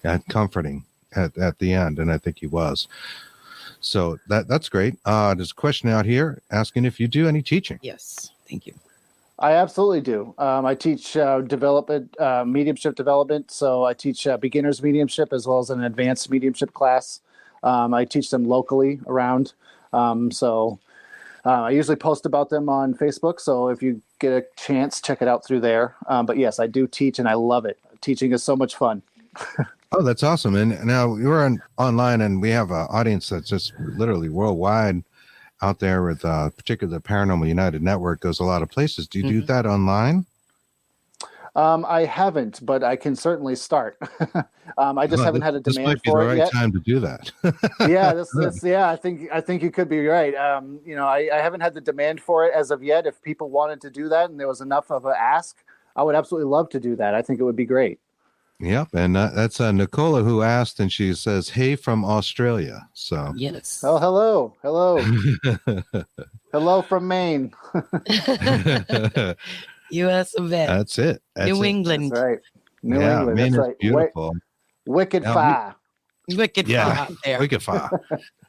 and comforting at the end. And I think he was. So that's great. There's a question out here asking if you do any teaching. Yes. Thank you. I absolutely do. I teach mediumship development. So I teach beginners mediumship as well as an advanced mediumship class. I teach them locally around. I usually post about them on Facebook. So if you get a chance, check it out through there. But yes, I do teach and I love it. Teaching is so much fun. Oh, that's awesome. And now you're online and we have an audience that's just literally worldwide out there with particularly the Paranormal United Network goes a lot of places. Do you do that online? I haven't, but I can certainly start. I just haven't had a this demand might be for the it right yet. time to do that. Yeah, I think you could be right. I haven't had the demand for it as of yet. If people wanted to do that and there was enough of an ask, I would absolutely love to do that. I think it would be great. Yep, and that's Nicola who asked, and she says, "Hey, from Australia." So yes. Oh, hello, hello from Maine. U.S. of A. That's it. New England. That's right. New Yeah, England. Maine That's is right. beautiful. Wicked Now, fire. Wicked far out there. Wicked far.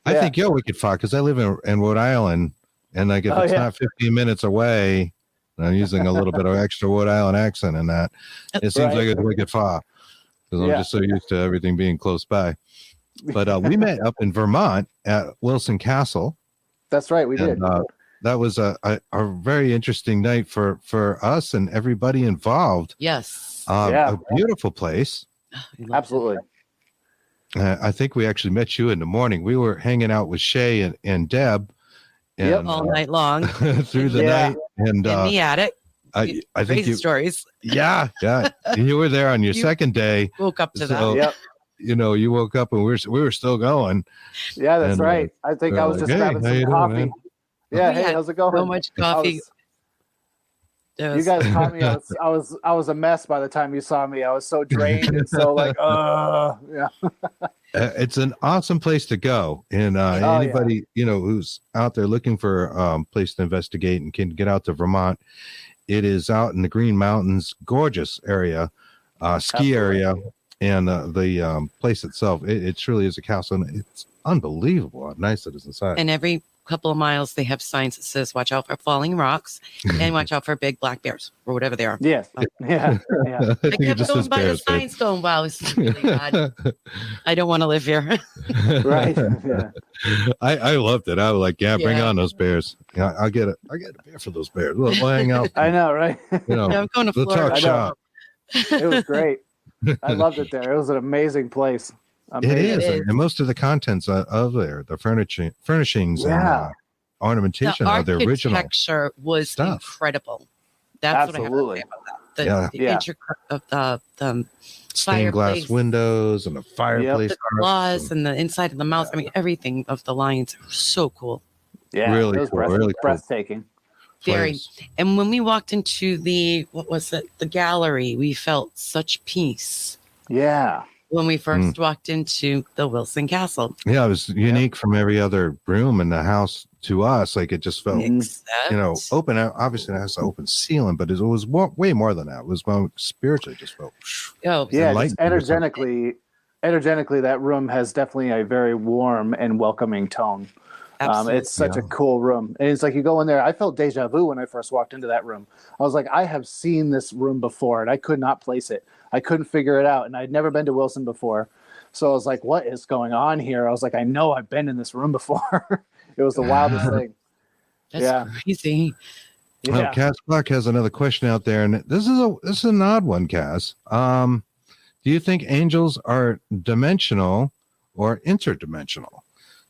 I Yeah. think you're wicked far because I live in Rhode Island, and like if it's not 15 minutes away, and I'm using a little bit of extra Rhode Island accent in that. It seems like it's wicked far because I'm just so used to everything being close by. But we met up in Vermont at Wilson Castle. That's right, we did. That was a very interesting night for us and everybody involved. Yes. A beautiful place. Absolutely. I think we actually met you in the morning. We were hanging out with Shay and Deb. And, all night long. through the night. And in the attic. I think Crazy stories. Yeah. You were there on your second day. Woke up to that. Yep. You woke up and we were still going. Yeah, that's right. I think I was just grabbing some coffee. Doing, yeah, hey, how's it going? So much coffee. You guys caught me. I was a mess by the time you saw me. I was so drained and so like, yeah. It's an awesome place to go, and anybody who's out there looking for a place to investigate and can get out to Vermont, it is out in the Green Mountains, gorgeous area, ski area, and the place itself. It truly is a castle, and it's unbelievable how nice it is inside. And every couple of miles, they have signs that says, "Watch out for falling rocks," and "Watch out for big black bears," or whatever they are. Yes, yeah. I kept going by the signs, going, "Wow, this is really bad. I don't want to live here." Right. Yeah. I loved it. I was like, bring on those bears. Yeah, I'll get a bear for those bears. We'll hang out. I know, right? I'm going to Florida. Talk shop. It was great. I loved it there. It was an amazing place. It is. And most of the contents of there, the furnishings and ornamentation are the original. The architecture was incredible. That's what I have to say about that. The intricate of the stained glass windows and the fireplace, the claws and the inside of the mouth. I mean, everything of the lions are so cool. Yeah, really it was cool, really breathtaking. Very. And when we walked into the gallery, we felt such peace. Yeah. When we first walked into the Wilson Castle. Yeah, it was unique from every other room in the house to us. Like it just felt, open. Obviously, it has an open ceiling, but it was way more than that. It was more spiritually, just felt. Just energetically, that room has definitely a very warm and welcoming tone. It's such a cool room. And it's like you go in there. I felt deja vu when I first walked into that room. I was like, I have seen this room before, and I could not place it. I couldn't figure it out, and I'd never been to Wilson before. So I was like, what is going on here? I was like, I know I've been in this room before. It was the wildest thing. That's crazy. Yeah. Well, Cass Black has another question out there, and this is an odd one, Cass. Do you think angels are dimensional or interdimensional?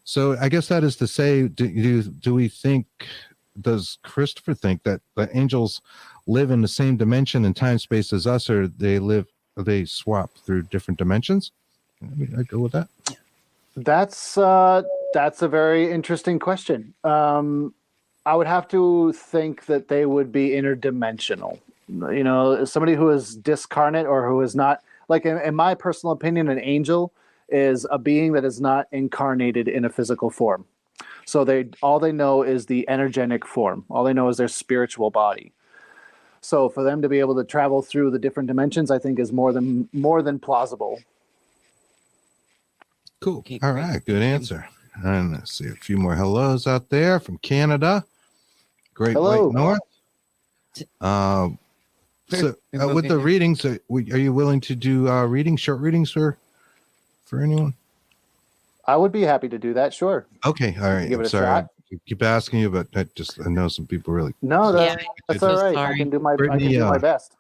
So I guess that is to say, does Christopher think that the angels live in the same dimension and time space as us, or they swap through different dimensions? I go with that. That's a very interesting question. I would have to think that they would be interdimensional. Somebody who is discarnate or who is not, like in my personal opinion, an angel is a being that is not incarnated in a physical form. So all they know is the energetic form. All they know is their spiritual body. So for them to be able to travel through the different dimensions, I think is more than plausible. Cool. Okay, all right. Good answer. And let's see a few more hellos out there from Canada. Great White North. So with the readings, are you willing to do short readings for anyone? I would be happy to do that. Sure. Okay. All right. Give it I'm a sorry. shot. I keep asking you, but I know some people really. No, Yeah, that's I'm all so right. sorry. I can do my Brittany, best.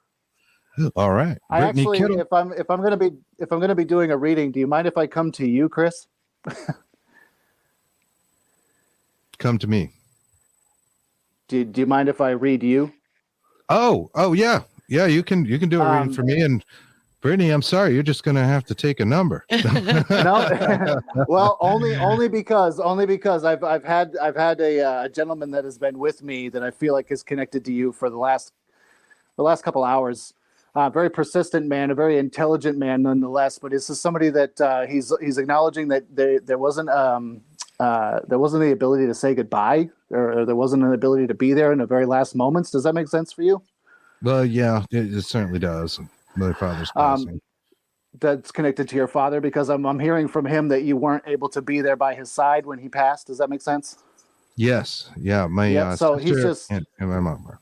All right. I Brittany actually, Kittle, if I'm gonna be doing a reading, do you mind if I come to you, Chris? come to me. Do you mind if I read you? Oh yeah. Yeah, you can do a reading for me. And Brittany, I'm sorry, you're just gonna have to take a number. No, well, only because I've had a gentleman that has been with me that I feel like is connected to you for the last couple hours. Very persistent man, a very intelligent man nonetheless. But this is somebody that he's acknowledging that there wasn't the ability to say goodbye, or there wasn't an ability to be there in the very last moments. Does that make sense for you? Well, yeah, it certainly does. My father's passing. That's connected to your father, because I'm hearing from him that you weren't able to be there by his side when he passed. Does that make sense? Yes. Yeah. My So sister he's just and my mom were.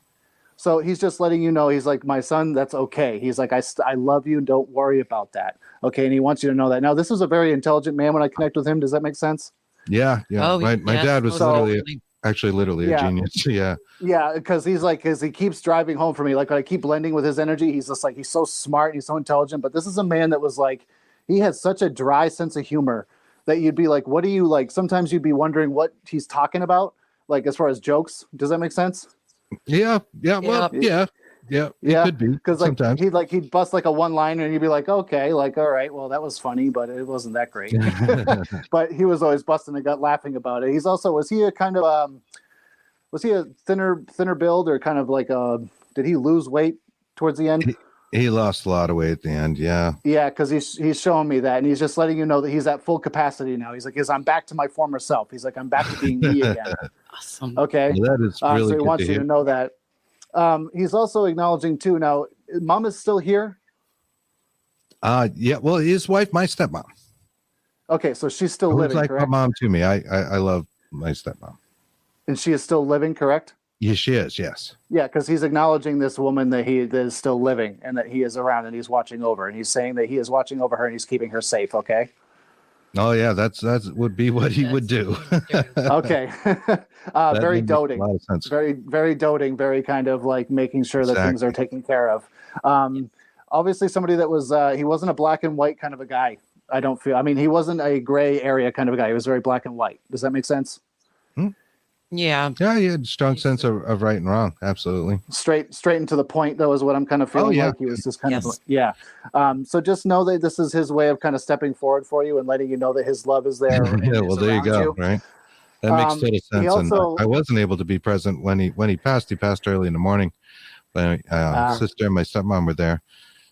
So he's just letting you know, he's like, my son, that's okay. He's like, I love you. Don't worry about that. Okay. And he wants you to know that. Now, this is a very intelligent man when I connect with him. Does that make sense? Yeah. Yeah. Oh, my yes, dad was literally a genius. Yeah. Yeah. Because he keeps driving home for me. Like, when I keep blending with his energy, he's just like, he's so smart. He's so intelligent. But this is a man that was like, he has such a dry sense of humor that you'd be like, what do you like? Sometimes you'd be wondering what he's talking about, like as far as jokes. Does that make sense? Yeah. Well, yeah. It could be, because sometimes he'd bust like a one liner and you'd be like, okay, like, all right, well, that was funny, but it wasn't that great. But he was always busting the gut laughing about it. Was he a kind of was he a thinner build, or kind of like did he lose weight towards the end? He lost a lot of weight at the end. Yeah, because he's showing me that, and he's just letting you know that he's at full capacity now. He's like, I'm back to my former self. He's like, I'm back to being me again. Awesome. Okay. well, that is really so he good wants to you hear. to know that. He's also acknowledging too, now mom is still here. Yeah, well, his wife, my stepmom. Okay, so she's still Who's living, like correct? my mom to me. I love my stepmom. And she is still living, correct? Yes, she is. Yes. Yeah, because he's acknowledging this woman that is still living and that he is around and he's watching over, and he's saying that he is watching over her and he's keeping her safe. Okay. Oh yeah, that's would be what he would do. Okay. Very doting. A lot of sense. Very, very doting. Very kind of like making sure that things are taken care of. Obviously, somebody that was he wasn't a black and white kind of a guy. I don't feel. I mean, he wasn't a gray area kind of a guy. He was very black and white. Does that make sense? Yeah. Yeah, he had a strong sense of right and wrong. Absolutely. Straight and to the point, though, is what I'm kind of feeling like. He was just kind of, yeah. So just know that this is his way of kind of stepping forward for you and letting you know that his love is there. Yeah, well, there you go. Right. That makes total sense. Also, and I wasn't able to be present when he passed. He passed early in the morning. My sister and my stepmom were there.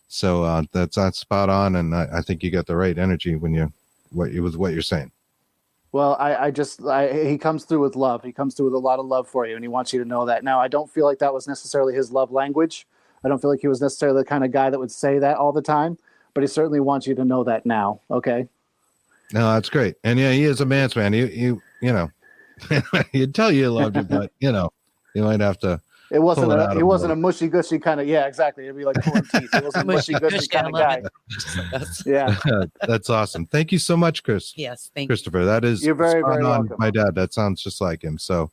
So that's spot on. And I think you got the right energy when what you're saying. Well, he comes through with love. He comes through with a lot of love for you, and he wants you to know that. Now, I don't feel like that was necessarily his love language. I don't feel like he was necessarily the kind of guy that would say that all the time, but he certainly wants you to know that now. Okay. No, that's great. And yeah, he is a man's man. You know, he'd tell you he loved you, but you might have to. It wasn't a mushy gushy kind of, yeah, exactly. It'd be like pulling teeth. It wasn't a mushy gushy kind of guy. Yeah. That's awesome. Thank you so much, Chris. Yes, thank you, Christopher. That is, you're very, very welcome. My dad. That sounds just like him. So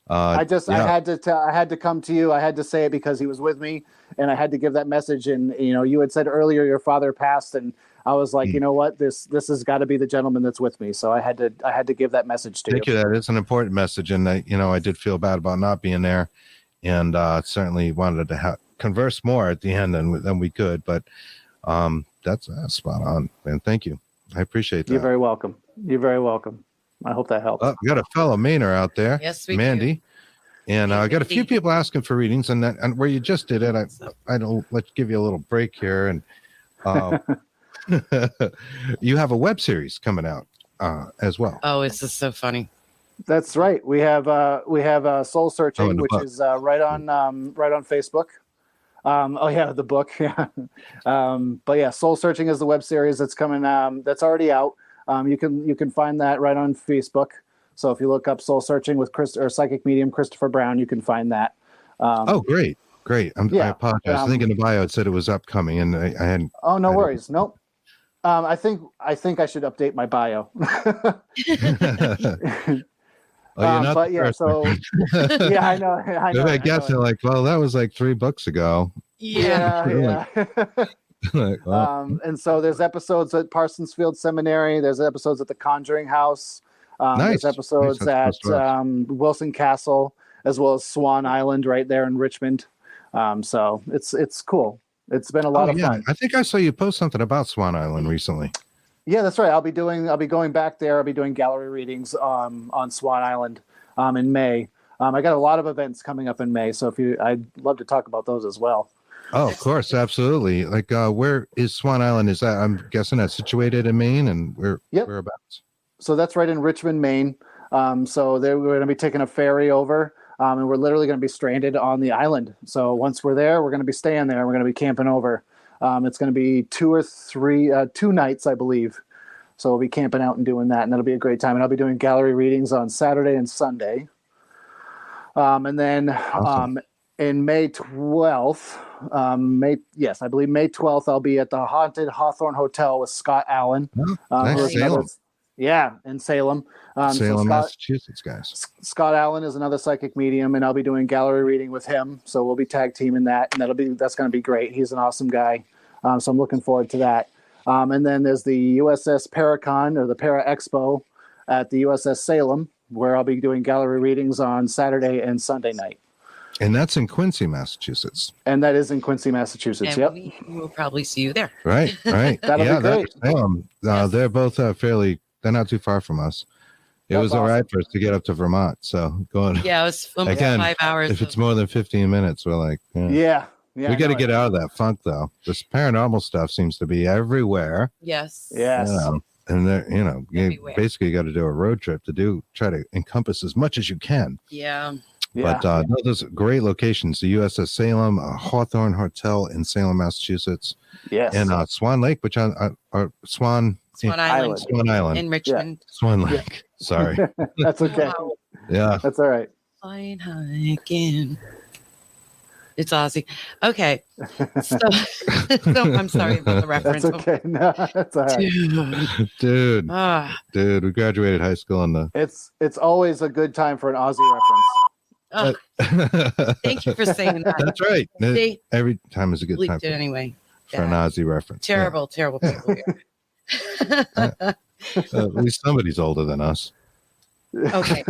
I had to come to you. I had to say it because he was with me, and I had to give that message. And you had said earlier your father passed, and I was like, you know what, this has got to be the gentleman that's with me. So I had to give that message to you. Thank you. That is an important message, and I did feel bad about not being there. And certainly wanted to converse more at the end than we could, but that's spot on, man. Thank you. I appreciate that. You're very welcome. You're very welcome. I hope that helps. We got a fellow Mainer out there. Yes, we Mandy. do. And I got a few people asking for readings, and where you just did it, I don't let's give you a little break here. And you have a web series coming out as well. Oh, it's just so funny. That's right. We have Soul Searching, which is right on Facebook. The book. Yeah. But yeah, Soul Searching is the web series that's coming. That's already out. You can find that right on Facebook. So if you look up Soul Searching with Psychic Medium Christopher Brown, you can find that. Great. I apologize. I think in the bio it said it was upcoming, and I hadn't. Oh, no worries. Nope. I think I should update my bio. Oh, you're not but the yeah, first so one. yeah, I know. I guess they're like, well, that was like 3 books ago. Yeah. Like, well, And so there's episodes at Parsonsfield Seminary. There's episodes at the Conjuring House. nice. There's episodes Nice. at Wilson Castle, as well as Swan Island right there in Richmond. So it's cool. It's been a lot of fun. I think I saw you post something about Swan Island recently. Yeah, that's right. I'll be going back there. I'll be doing gallery readings on Swan Island in May. I got a lot of events coming up in May, so I'd love to talk about those as well. Oh, of course, absolutely. Like, where is Swan Island? Is that, I'm guessing that's situated in Maine, and whereabouts? So that's right in Richmond, Maine. So we're going to be taking a ferry over, and we're literally going to be stranded on the island. So once we're there, we're going to be staying there. We're going to be camping over. It's going to be 2 nights, I believe. So we'll be camping out and doing that, and that'll be a great time. And I'll be doing gallery readings on Saturday and Sunday. And then Awesome. in May 12th, I believe May 12th, I'll be at the Haunted Hawthorne Hotel with Scott Allen. Nice. Salem. In Salem. Salem, Massachusetts, guys. Scott Allen is another psychic medium, and I'll be doing gallery reading with him. So we'll be tag teaming that, and that's going to be great. He's an awesome guy. So I'm looking forward to that. And then there's the USS Paracon, or the Para Expo, at the USS Salem, where I'll be doing gallery readings on Saturday and Sunday night. And that's in Quincy, Massachusetts. And that is in Quincy, Massachusetts. And Yep. we will probably see you there. Right. That'll be great. Salem. They're both they're not too far from us. It was That's all right awesome. for us to get up to Vermont. So going, Yeah, it was almost Again, 5 hours. if it's more than 15 minutes, we're like, Yeah. we got to get out of that funk, though. This paranormal stuff seems to be everywhere. Yes. Yes. And Everywhere. basically you got to do a road trip to try to encompass as much as you can. Yeah. Yeah. But no, those are great locations. The USS Salem, Hawthorne Hotel in Salem, Massachusetts, Yes. and Swan Lake, which Swan Island Island, in Richmond. Swan Lake. Sorry. That's okay. Wow. Yeah. That's all right. Flying high again. It's Aussie. Okay. So I'm sorry about the reference. That's okay. No, that's all right. Dude. Dude, we graduated high school in the. It's always a good time for an Aussie reference. Thank you for saying that. That's right. See? Every time is a good time Leaked it anyway. for an Aussie reference. Terrible people here. At least somebody's older than us. Okay.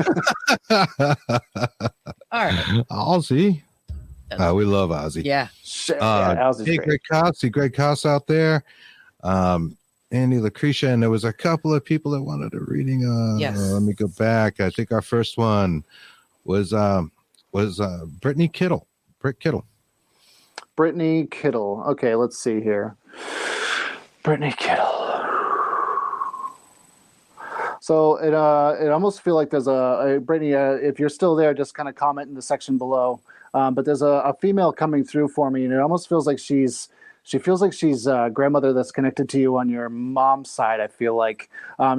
All right. Aussie. We love Ozzy. Yeah. Shit, Hey, Aussie's great. Greg Koss out there. Andy Lucretia, and there was a couple of people that wanted a reading. Yes. Let me go back. I think our first one was Brittany Kittle. Britt Kittle. Brittany Kittle. Okay, let's see here. Brittany Kittle. So it almost feel like there's a Brittany. If you're still there, just kind of comment in the section below. But there's a female coming through for me, and it almost feels like she feels like she's a grandmother that's connected to you on your mom's side. I feel like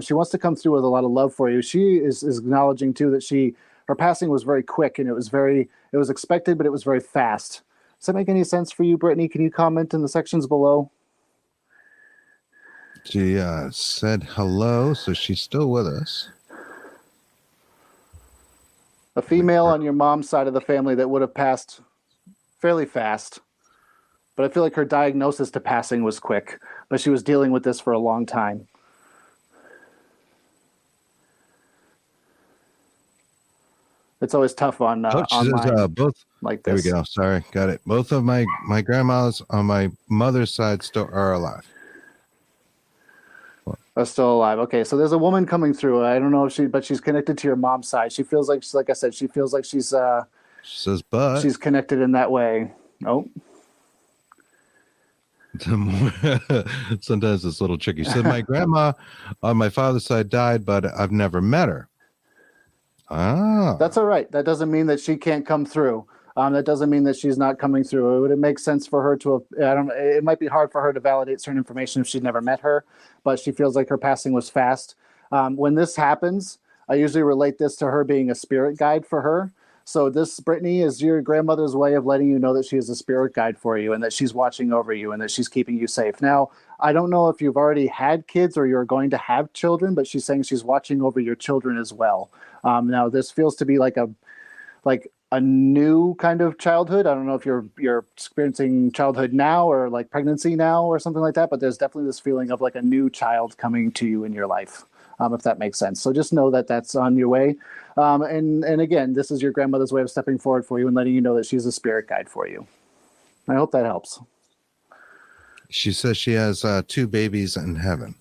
she wants to come through with a lot of love for you. She is acknowledging too that her passing was very quick, and it was expected, but it was very fast. Does that make any sense for you, Brittany? Can you comment in the sections below? She said hello, so she's still with us. A female on your mom's side of the family that would have passed fairly fast. But I feel like her diagnosis to passing was quick, but she was dealing with this for a long time. It's always tough on online both. like There this. we go. Sorry, got it. Both of my grandmas on my mother's side still are alive. Are still alive. Okay, so there's a woman coming through. I don't know if but she's connected to your mom's side. She feels like I said, she feels like she's She says, but she's connected in that way. Oh. Sometimes it's a little tricky. She said, my grandma on my father's side died, but I've never met her. That's all right. That doesn't mean that she can't come through. That doesn't mean that she's not coming through. Would it make sense for her to it might be hard for her to validate certain information if she'd never met her, but she feels like her passing was fast. When this happens, I usually relate this to her being a spirit guide for her. So this, Brittany, is your grandmother's way of letting you know that she is a spirit guide for you and that she's watching over you and that she's keeping you safe. Now, I don't know if you've already had kids or you're going to have children, but she's saying she's watching over your children as well. Now this feels to be like a new kind of childhood. I don't know if you're experiencing childhood now or like pregnancy now or something like that, but there's definitely this feeling of like a new child coming to you in your life, if that makes sense. So just know that that's on your way. And again, this is your grandmother's way of stepping forward for you and letting you know that she's a spirit guide for you. I hope that helps. She says she has 2 babies in heaven.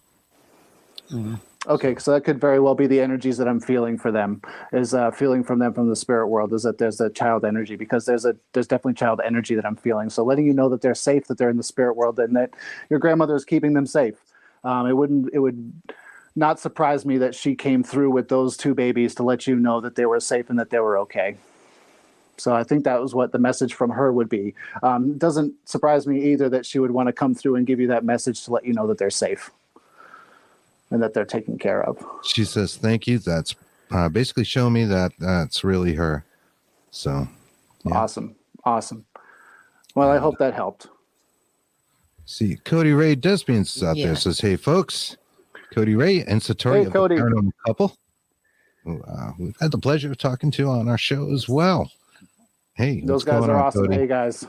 Okay, so that could very well be the energies that I'm feeling for them, is feeling from them from the spirit world, is that there's a child energy, because there's definitely child energy that I'm feeling. So letting you know that they're safe, that they're in the spirit world, and that your grandmother is keeping them safe. It would not surprise me that she came through with those 2 babies to let you know that they were safe and that they were okay. So I think that was what the message from her would be. It doesn't surprise me either that she would want to come through and give you that message to let you know that they're safe and that they're taken care of. She says, thank you. That's basically showing me that that's really her. So, yeah. Awesome. Well, I hope that helped. See, Cody Ray Desbians out there says, hey, folks. Cody Ray and Satori of the Paranormal Couple. We've had the pleasure of talking to on our show as well. Hey, those guys are awesome. Cody? Hey, guys.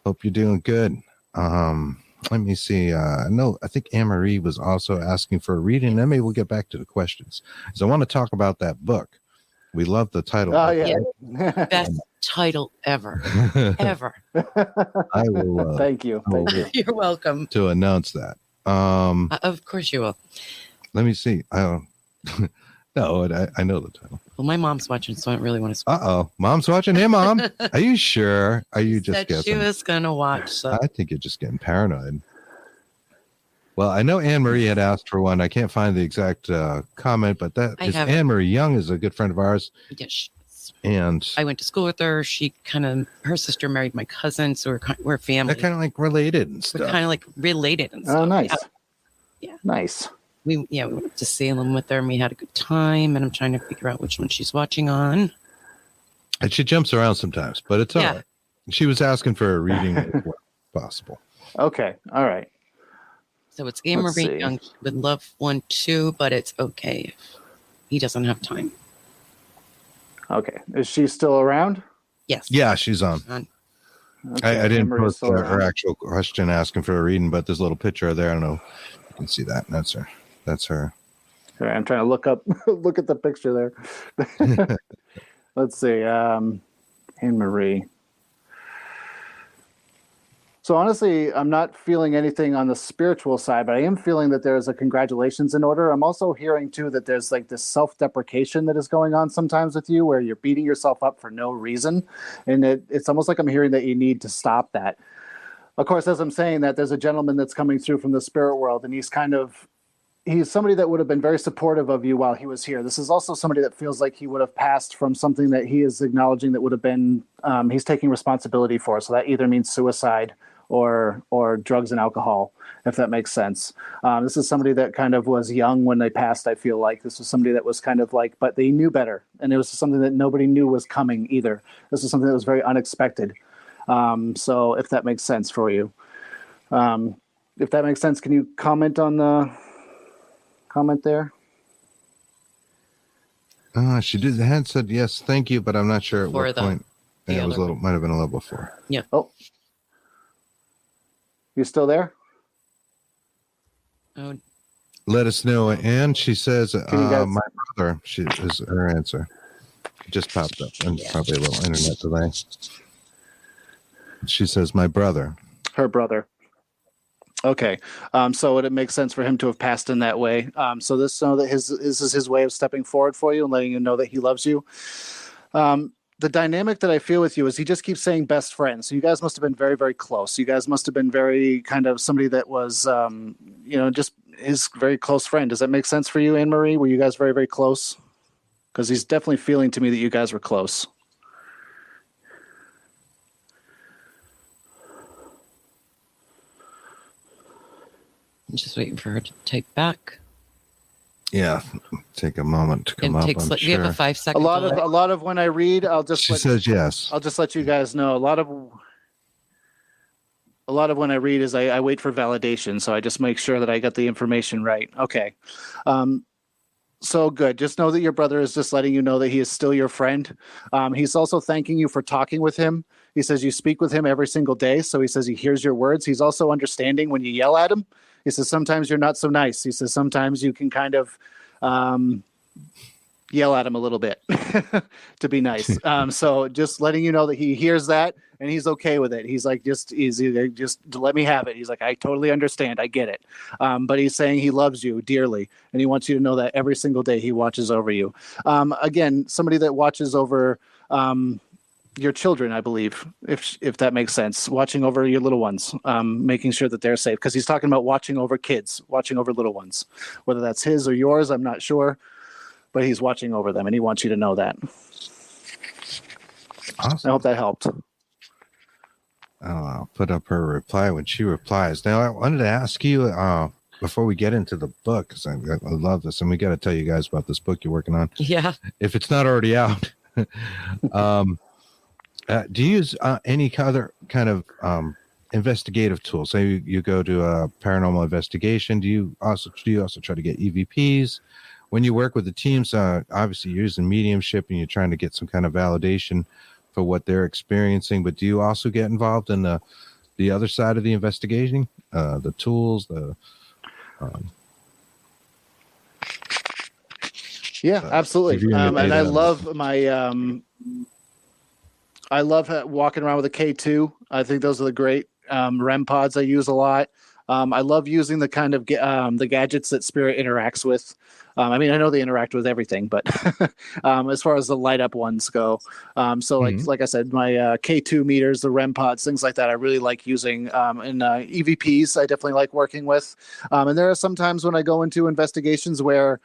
Hope you're doing good. Let me see. I think Anne-Marie was also asking for a reading. Then maybe we'll get back to the questions. So I want to talk about that book. We love the title. Oh, yeah. Best title ever. Ever. I will. Thank you. You're welcome. To announce that. Of course you will. Let me see. No, I know the title. Well, my mom's watching, so I don't really want to. Mom's watching. Hey, Mom. Are you sure? Are you just guessing? She was gonna watch. So I think you're just getting paranoid. Well, I know Anne-Marie had asked for one. I can't find the exact comment, but that is Anne-Marie Young is a good friend of ours. Yes. And I went to school with her. Her sister married my cousin, so we're family. They're kind of like related and stuff. We're kind of like related and stuff. Oh, nice. Yeah. Nice. We went to Salem with her and we had a good time, and I'm trying to figure out which one she's watching on. And she jumps around sometimes, but it's all right. She was asking for a reading if possible. Okay. All right. So it's Anne-Marie Young. She would love one too, but it's okay if he doesn't have time. Okay. Is she still around? Yes. Yeah, she's on. Okay. I didn't post her actual question asking for a reading, but there's a little picture there. I don't know if you can see that. That's her. That's her. All right, I'm trying to look at the picture there. Let's see. Anne-Marie. So honestly, I'm not feeling anything on the spiritual side, but I am feeling that there's a congratulations in order. I'm also hearing too that there's like this self-deprecation that is going on sometimes with you, where you're beating yourself up for no reason. And it's almost like I'm hearing that you need to stop that. Of course, as I'm saying that, there's a gentleman that's coming through from the spirit world, and he's somebody that would have been very supportive of you while he was here. This is also somebody that feels like he would have passed from something that he is acknowledging that would have been, he's taking responsibility for. So that either means suicide or drugs and alcohol, if that makes sense. This is somebody that kind of was young when they passed, I feel like. This was somebody that was kind of like, but they knew better. And it was something that nobody knew was coming either. This is something that was very unexpected. So if that makes sense for you. If that makes sense, can you comment on the comment there? She had said yes, thank you, but I'm not sure at what point. Yeah, it was might have been a little before. Yeah. Oh, you still there? Oh. Let us know. And she says, my brother. She is her answer. It just popped up, and probably a little internet delay. She says, my brother. Her brother. Okay. So it makes sense for him to have passed in that way. So this is his way of stepping forward for you and letting you know that he loves you. The dynamic that I feel with you is he just keeps saying best friend. So you guys must have been very, very close. You guys must have been very kind of somebody that was, just his very close friend. Does that make sense for you, Anne-Marie? Were you guys very, very close? Because he's definitely feeling to me that you guys were close. I'm just waiting for her to type back. Yeah, take a moment to come up. I'm sure. You have a 5 second. A lot of when I read, She says yes. I'll just let you guys know. A a lot of when I read is I wait for validation. So I just make sure that I got the information right. Okay. So good. Just know that your brother is just letting you know that he is still your friend. He's also thanking you for talking with him. He says you speak with him every single day. So he says he hears your words. He's also understanding when you yell at him. He says sometimes you're not so nice. He says sometimes you can kind of yell at him a little bit to be nice. So just letting you know that he hears that and he's okay with it. He's like, just let me have it. He's like, I totally understand. I get it. But he's saying he loves you dearly and he wants you to know that every single day he watches over you. Again, somebody that watches over your children, I believe, if that makes sense, watching over your little ones, making sure that they're safe. Because he's talking about watching over kids, watching over little ones, whether that's his or yours, I'm not sure, but he's watching over them and he wants you to know that. Awesome. I hope that helped. I'll put up her reply when she replies. Now, I wanted to ask you before we get into the book, because I love this, and we got to tell you guys about this book you're working on. Yeah. If it's not already out. Do you use any other kind of investigative tools? Say you go to a paranormal investigation. Do you also try to get EVPs when you work with the teams? Obviously, you're using mediumship and you're trying to get some kind of validation for what they're experiencing. But do you also get involved in the other side of the investigation, the tools, Yeah, absolutely. And I love my. I love walking around with a K2. I think those are the great REM pods I use a lot. I love using the kind of the gadgets that Spirit interacts with. I mean, I know they interact with everything, but as far as the light up ones go. So like I said, my K2 meters, the REM pods, things like that, I really like using. And EVPs, I definitely like working with. And there are some times when I go into investigations where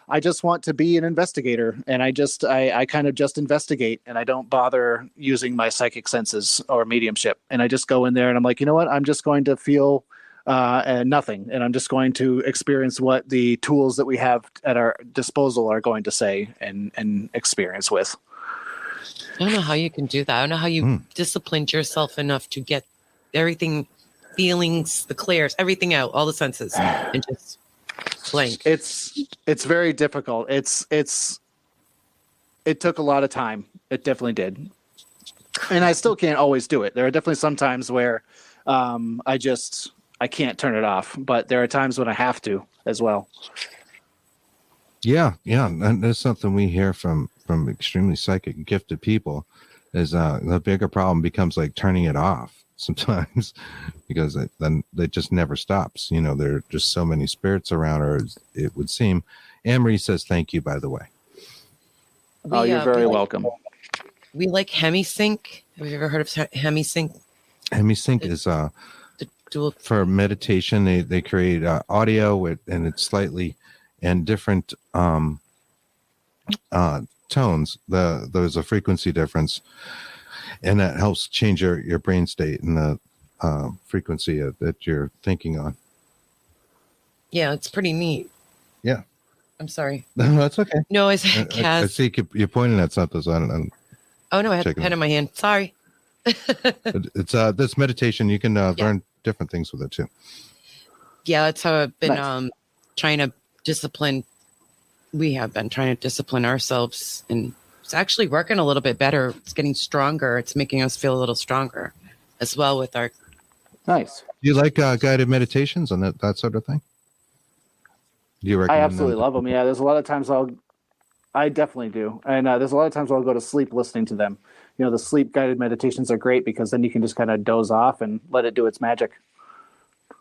I just want to be an investigator and I kind of just investigate and I don't bother using my psychic senses or mediumship. And I just go in there and I'm like, you know what? I'm just going to feel nothing. And I'm just going to experience what the tools that we have at our disposal are going to say and experience with. I don't know how you can do that. I don't know how you disciplined yourself enough to get everything, feelings, the clairs, everything out, all the senses, and just blank. It's very difficult. It took a lot of time. It definitely did. And I still can't always do it. There are definitely some times where I can't turn it off, but there are times when I have to as well. Yeah. And that's something we hear from extremely psychic gifted people is the bigger problem becomes like turning it off sometimes because then it just never stops. You know, there are just so many spirits around, or it would seem. Anne-Marie says thank you, by the way. You're very welcome. We like Hemi Sync. Have you ever heard of Hemi Sync? Hemi Sync is for meditation. They create audio and it's slightly and different tones. There's a frequency difference, and that helps change your brain state and the frequency that you're thinking on. Yeah, it's pretty neat. Yeah. I'm sorry. No, that's okay. No, I said I see you're pointing at something. So oh, no, I had a pen in my hand. Sorry. It's this meditation. You can learn different things with it too. Yeah, that's how I've been trying to discipline. We have been trying to discipline ourselves, and it's actually working a little bit better. It's getting stronger. It's making us feel a little stronger as well with our. Nice. Do you like guided meditations and that sort of thing? Do you recommend I absolutely love them. Yeah, there's a lot of times I definitely do. And there's a lot of times I'll go to sleep listening to them. You know, the sleep guided meditations are great because then you can just kind of doze off and let it do its magic.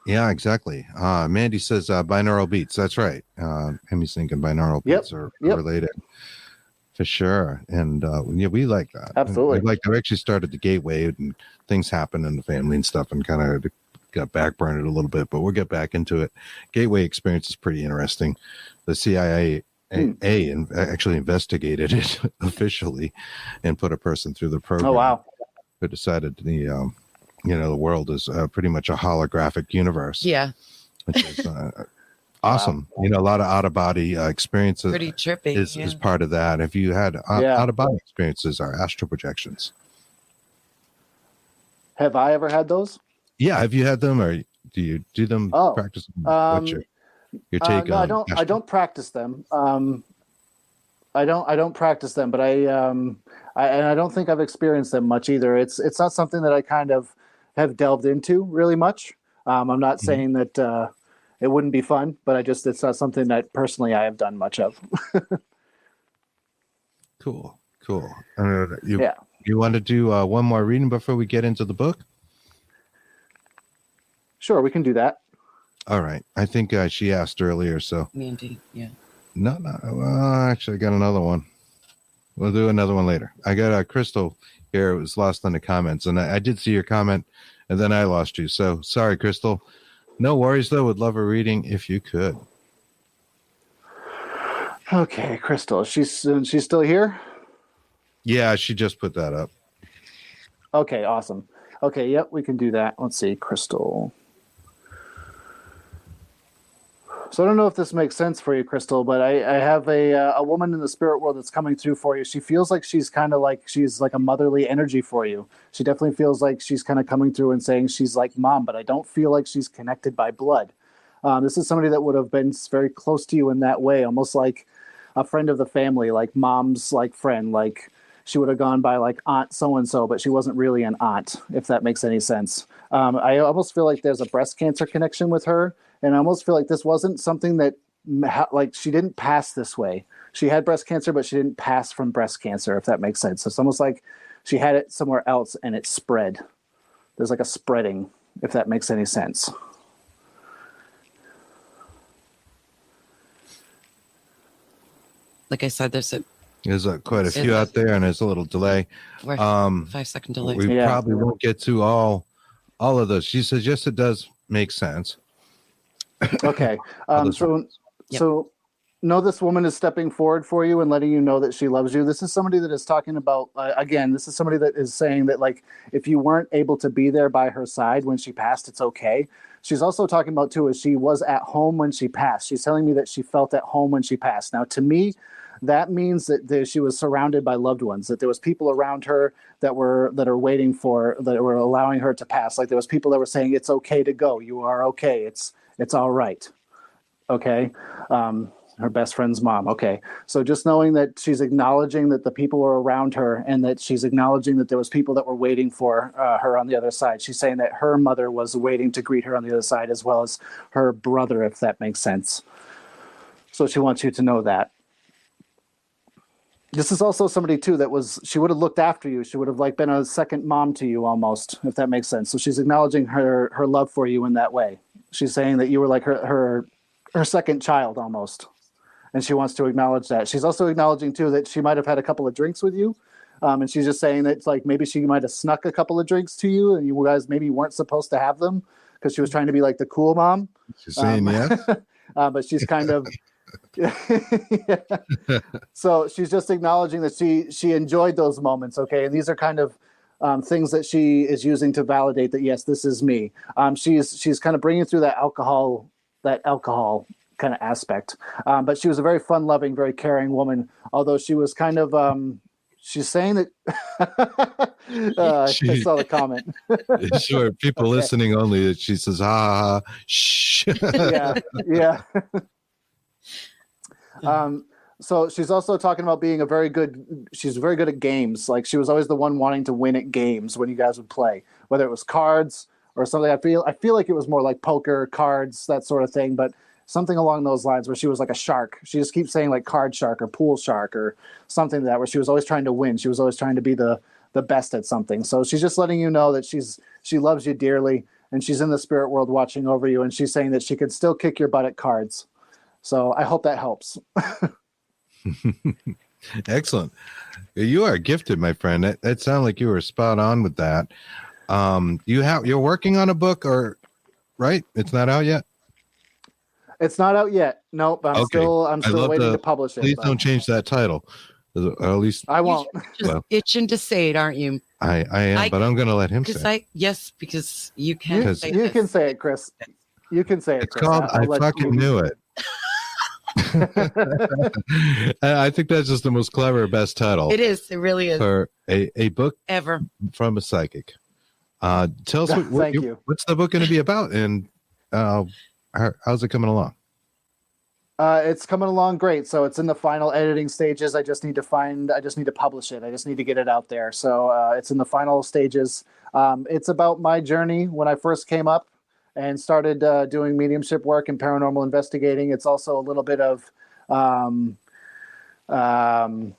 Yeah, exactly. Mandy says binaural beats. That's right. Hemi Sync and binaural beats are related for sure. And we like that. Absolutely. I actually started the Gateway and things happen in the family and stuff and kind of got backburned a little bit, but we'll get back into it. Gateway experience is pretty interesting. The CIA actually investigated it officially and put a person through the program. Oh, wow. Who decided the world is pretty much a holographic universe. Yeah. Which is awesome. Wow. You know, a lot of out-of-body experiences. Pretty trippy. Is part of that. If you had out-of-body experiences are astral projections. Have I ever had those? Yeah, have you had them, or do you do them? Oh, practice them? What's your take no, on? I don't practice them. I don't practice them, but and I don't think I've experienced them much either. It's not something that I kind of have delved into really much. I'm not saying that it wouldn't be fun, but it's not something that personally I have done much of. Cool. You want to do one more reading before we get into the book? Sure, we can do that. All right. I think she asked earlier, so. Mandy, yeah. No. Well, actually, I got another one. We'll do another one later. I got Crystal here. It was lost in the comments, and I did see your comment, and then I lost you. So sorry, Crystal. No worries, though. Would love a reading if you could. Okay, Crystal. She's still here? Yeah, she just put that up. Okay, awesome. Okay, yep, we can do that. Let's see, Crystal. So I don't know if this makes sense for you, Crystal, but I have a woman in the spirit world that's coming through for you. She feels like she's like a motherly energy for you. She definitely feels like she's kind of coming through and saying she's like mom, but I don't feel like she's connected by blood. This is somebody that would have been very close to you in that way, almost like a friend of the family, like mom's like friend, like she would have gone by like aunt so-and-so, but she wasn't really an aunt, if that makes any sense. I almost feel like there's a breast cancer connection with her. And I almost feel like this wasn't something that, like, she didn't pass this way. She had breast cancer, but she didn't pass from breast cancer, if that makes sense. So it's almost like she had it somewhere else and it spread. There's like a spreading, if that makes any sense. Like I said, there's quite a few out there, and there's a little delay. 5-second delay. We probably won't get to all of those. She says, yes, it does make sense. Okay. So know this woman is stepping forward for you and letting you know that she loves you. This is somebody that is talking about, again, this is somebody that is saying that, like, if you weren't able to be there by her side when she passed, it's okay. She's also talking about, too, is she was at home when she passed. She's telling me that she felt at home when she passed. Now, to me, that means that she was surrounded by loved ones, that there was people around her that were allowing her to pass. Like, there was people that were saying, it's okay to go. You are okay. It's all right. Okay. Her best friend's mom. Okay. So just knowing that she's acknowledging that the people were around her and that she's acknowledging that there was people that were waiting for her on the other side. She's saying that her mother was waiting to greet her on the other side, as well as her brother, if that makes sense. So she wants you to know that. This is also somebody, too, she would have looked after you. She would have like been a second mom to you almost, if that makes sense. So she's acknowledging her love for you in that way. She's saying that you were like her second child almost. And she wants to acknowledge that. She's also acknowledging, too, that she might have had a couple of drinks with you. And she's just saying that it's like maybe she might have snuck a couple of drinks to you and you guys maybe weren't supposed to have them because she was trying to be like the cool mom. She's saying yes. But she's kind of... yeah. So she's just acknowledging that she enjoyed those moments. Okay. And these are kind of things that she is using to validate that, yes, this is me. She's kind of bringing through that alcohol kind of aspect. But she was a very fun loving, very caring woman. Although she was kind of, she's saying that I saw the comment. Sure. People listening only, that she says, shh. Yeah. So she's also talking about being she's very good at games. Like she was always the one wanting to win at games when you guys would play, whether it was cards or something. I feel like it was more like poker, cards, that sort of thing, but something along those lines where she was like a shark. She just keeps saying like card shark or pool shark or something like that, where she was always trying to win. She was always trying to be the best at something. So she's just letting you know that she loves you dearly and she's in the spirit world watching over you. And she's saying that she could still kick your butt at cards. So I hope that helps. Excellent. You are gifted, my friend. That sounded like you were spot on with that. You're working on a book, or right? It's not out yet. It's not out yet. Nope. I'm still waiting to publish it. Please don't change that title. Or at least I won't. Just itching to say it, aren't you? I am, but I'm going to let him say. Yes, because you can. You can say it, Chris. You can say it. It's Chris. called I fucking knew it. I think that's just the most clever, best title. It is. It really is. For a book ever from a psychic. Tell us Thank you. What's the book going to be about, and how's it coming along? It's coming along great. So it's in the final editing stages. I just need to publish it. I just need to get it out there. So it's in the final stages. It's about my journey when I first came up and started doing mediumship work and paranormal investigating. It's also a little bit of kind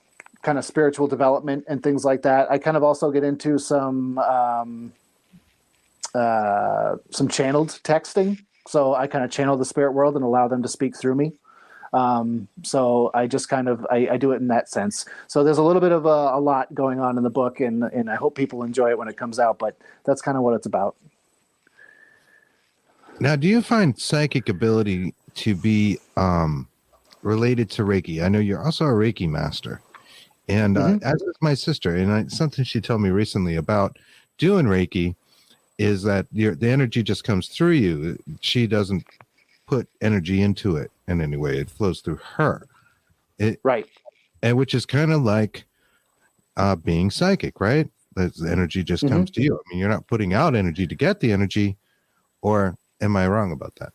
of spiritual development and things like that. I kind of also get into some channeled texting. So I kind of channel the spirit world and allow them to speak through me. So I just kind of, I do it in that sense. So there's a little bit of a lot going on in the book, and I hope people enjoy it when it comes out, but that's kind of what it's about. Now, do you find psychic ability to be related to Reiki? I know you're also a Reiki master, and as is my sister, and something she told me recently about doing Reiki is that the energy just comes through you. She doesn't put energy into it in any way. It flows through her. Right. And which is kind of like being psychic, right? The energy just comes to you. I mean, you're not putting out energy to get the energy, or am I wrong about that?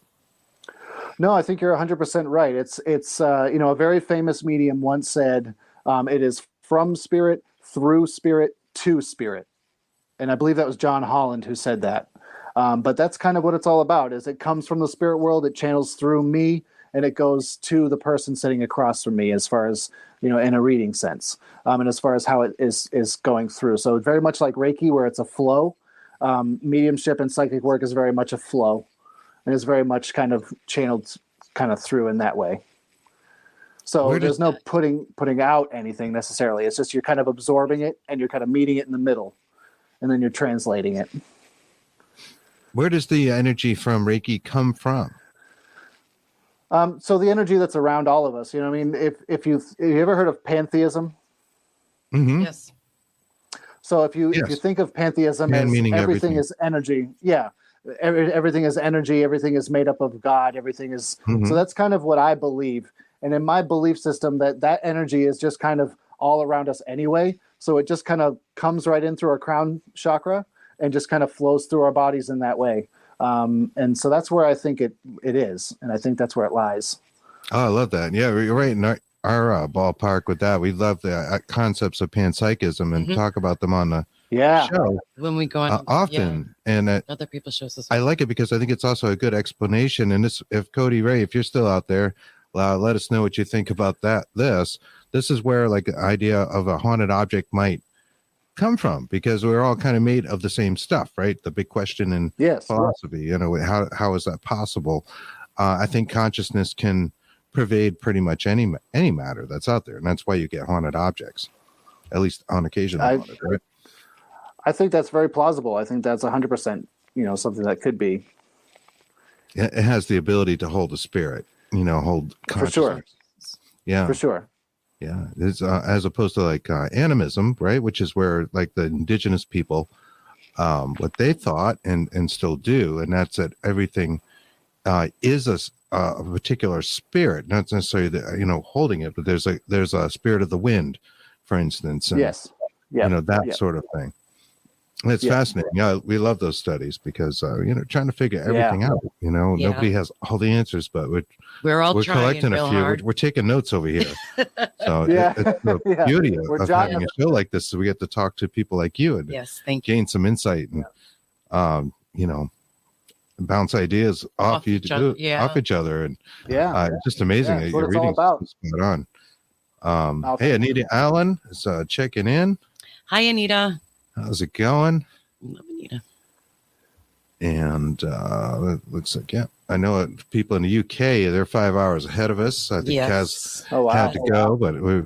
No, I think you're 100% right. It's a very famous medium once said, it is from spirit, through spirit, to spirit. And I believe that was John Holland who said that. But that's kind of what it's all about, is it comes from the spirit world, it channels through me, and it goes to the person sitting across from me, as far as, in a reading sense, and as far as how it is going through. So very much like Reiki, where it's a flow, mediumship and psychic work is very much a flow, and is very much kind of channeled kind of through in that way. So there's no putting out anything necessarily. It's just you're kind of absorbing it, and you're kind of meeting it in the middle, and then you're translating it. Where does the energy from Reiki come from? So the energy that's around all of us, I mean, if you ever heard of pantheism? Mm-hmm. Yes. So if you think of pantheism as everything is energy, everything is energy, everything is made up of God, everything is, so that's kind of what I believe. And in my belief system, that energy is just kind of all around us anyway. So it just kind of comes right in through our crown chakra and just kind of flows through our bodies in that way. And so that's where I think it is. And I think that's where it lies. Oh, I love that. Yeah, you're right in our ballpark with that. We love the concepts of panpsychism and talk about them on the show. When we go on often. And other people's shows as well. I like it because I think it's also a good explanation. And if Cody Ray, if you're still out there, let us know what you think about that. This is where like the idea of a haunted object might come from, because we're all kind of made of the same stuff, right? The big question in philosophy, how is that possible? I think consciousness can pervade pretty much any matter that's out there, and that's why you get haunted objects, at least on occasion. Right? I think that's very plausible. I think that's 100%, something that could be. It has the ability to hold a spirit, hold consciousness. For sure. Yeah, for sure. Yeah, it's as opposed to like animism, right? Which is where like the indigenous people, what they thought and still do, and that's that everything is a particular spirit, not necessarily holding it, but there's a spirit of the wind, for instance. And, that sort of thing. It's fascinating. Yeah, we love those studies because trying to figure everything out. Nobody has all the answers, but we're collecting a few. We're taking notes over here. So it's the beauty of having a show like this. So we get to talk to people like you and gain some insight and bounce ideas off each other. And it's just amazing. Your reading's spot on. Hey, Anita Allen is checking in. Hi, Anita. How's it going? Love Anita. And it looks like, I know people in the UK, they're 5 hours ahead of us. I think Kaz had to go, but it was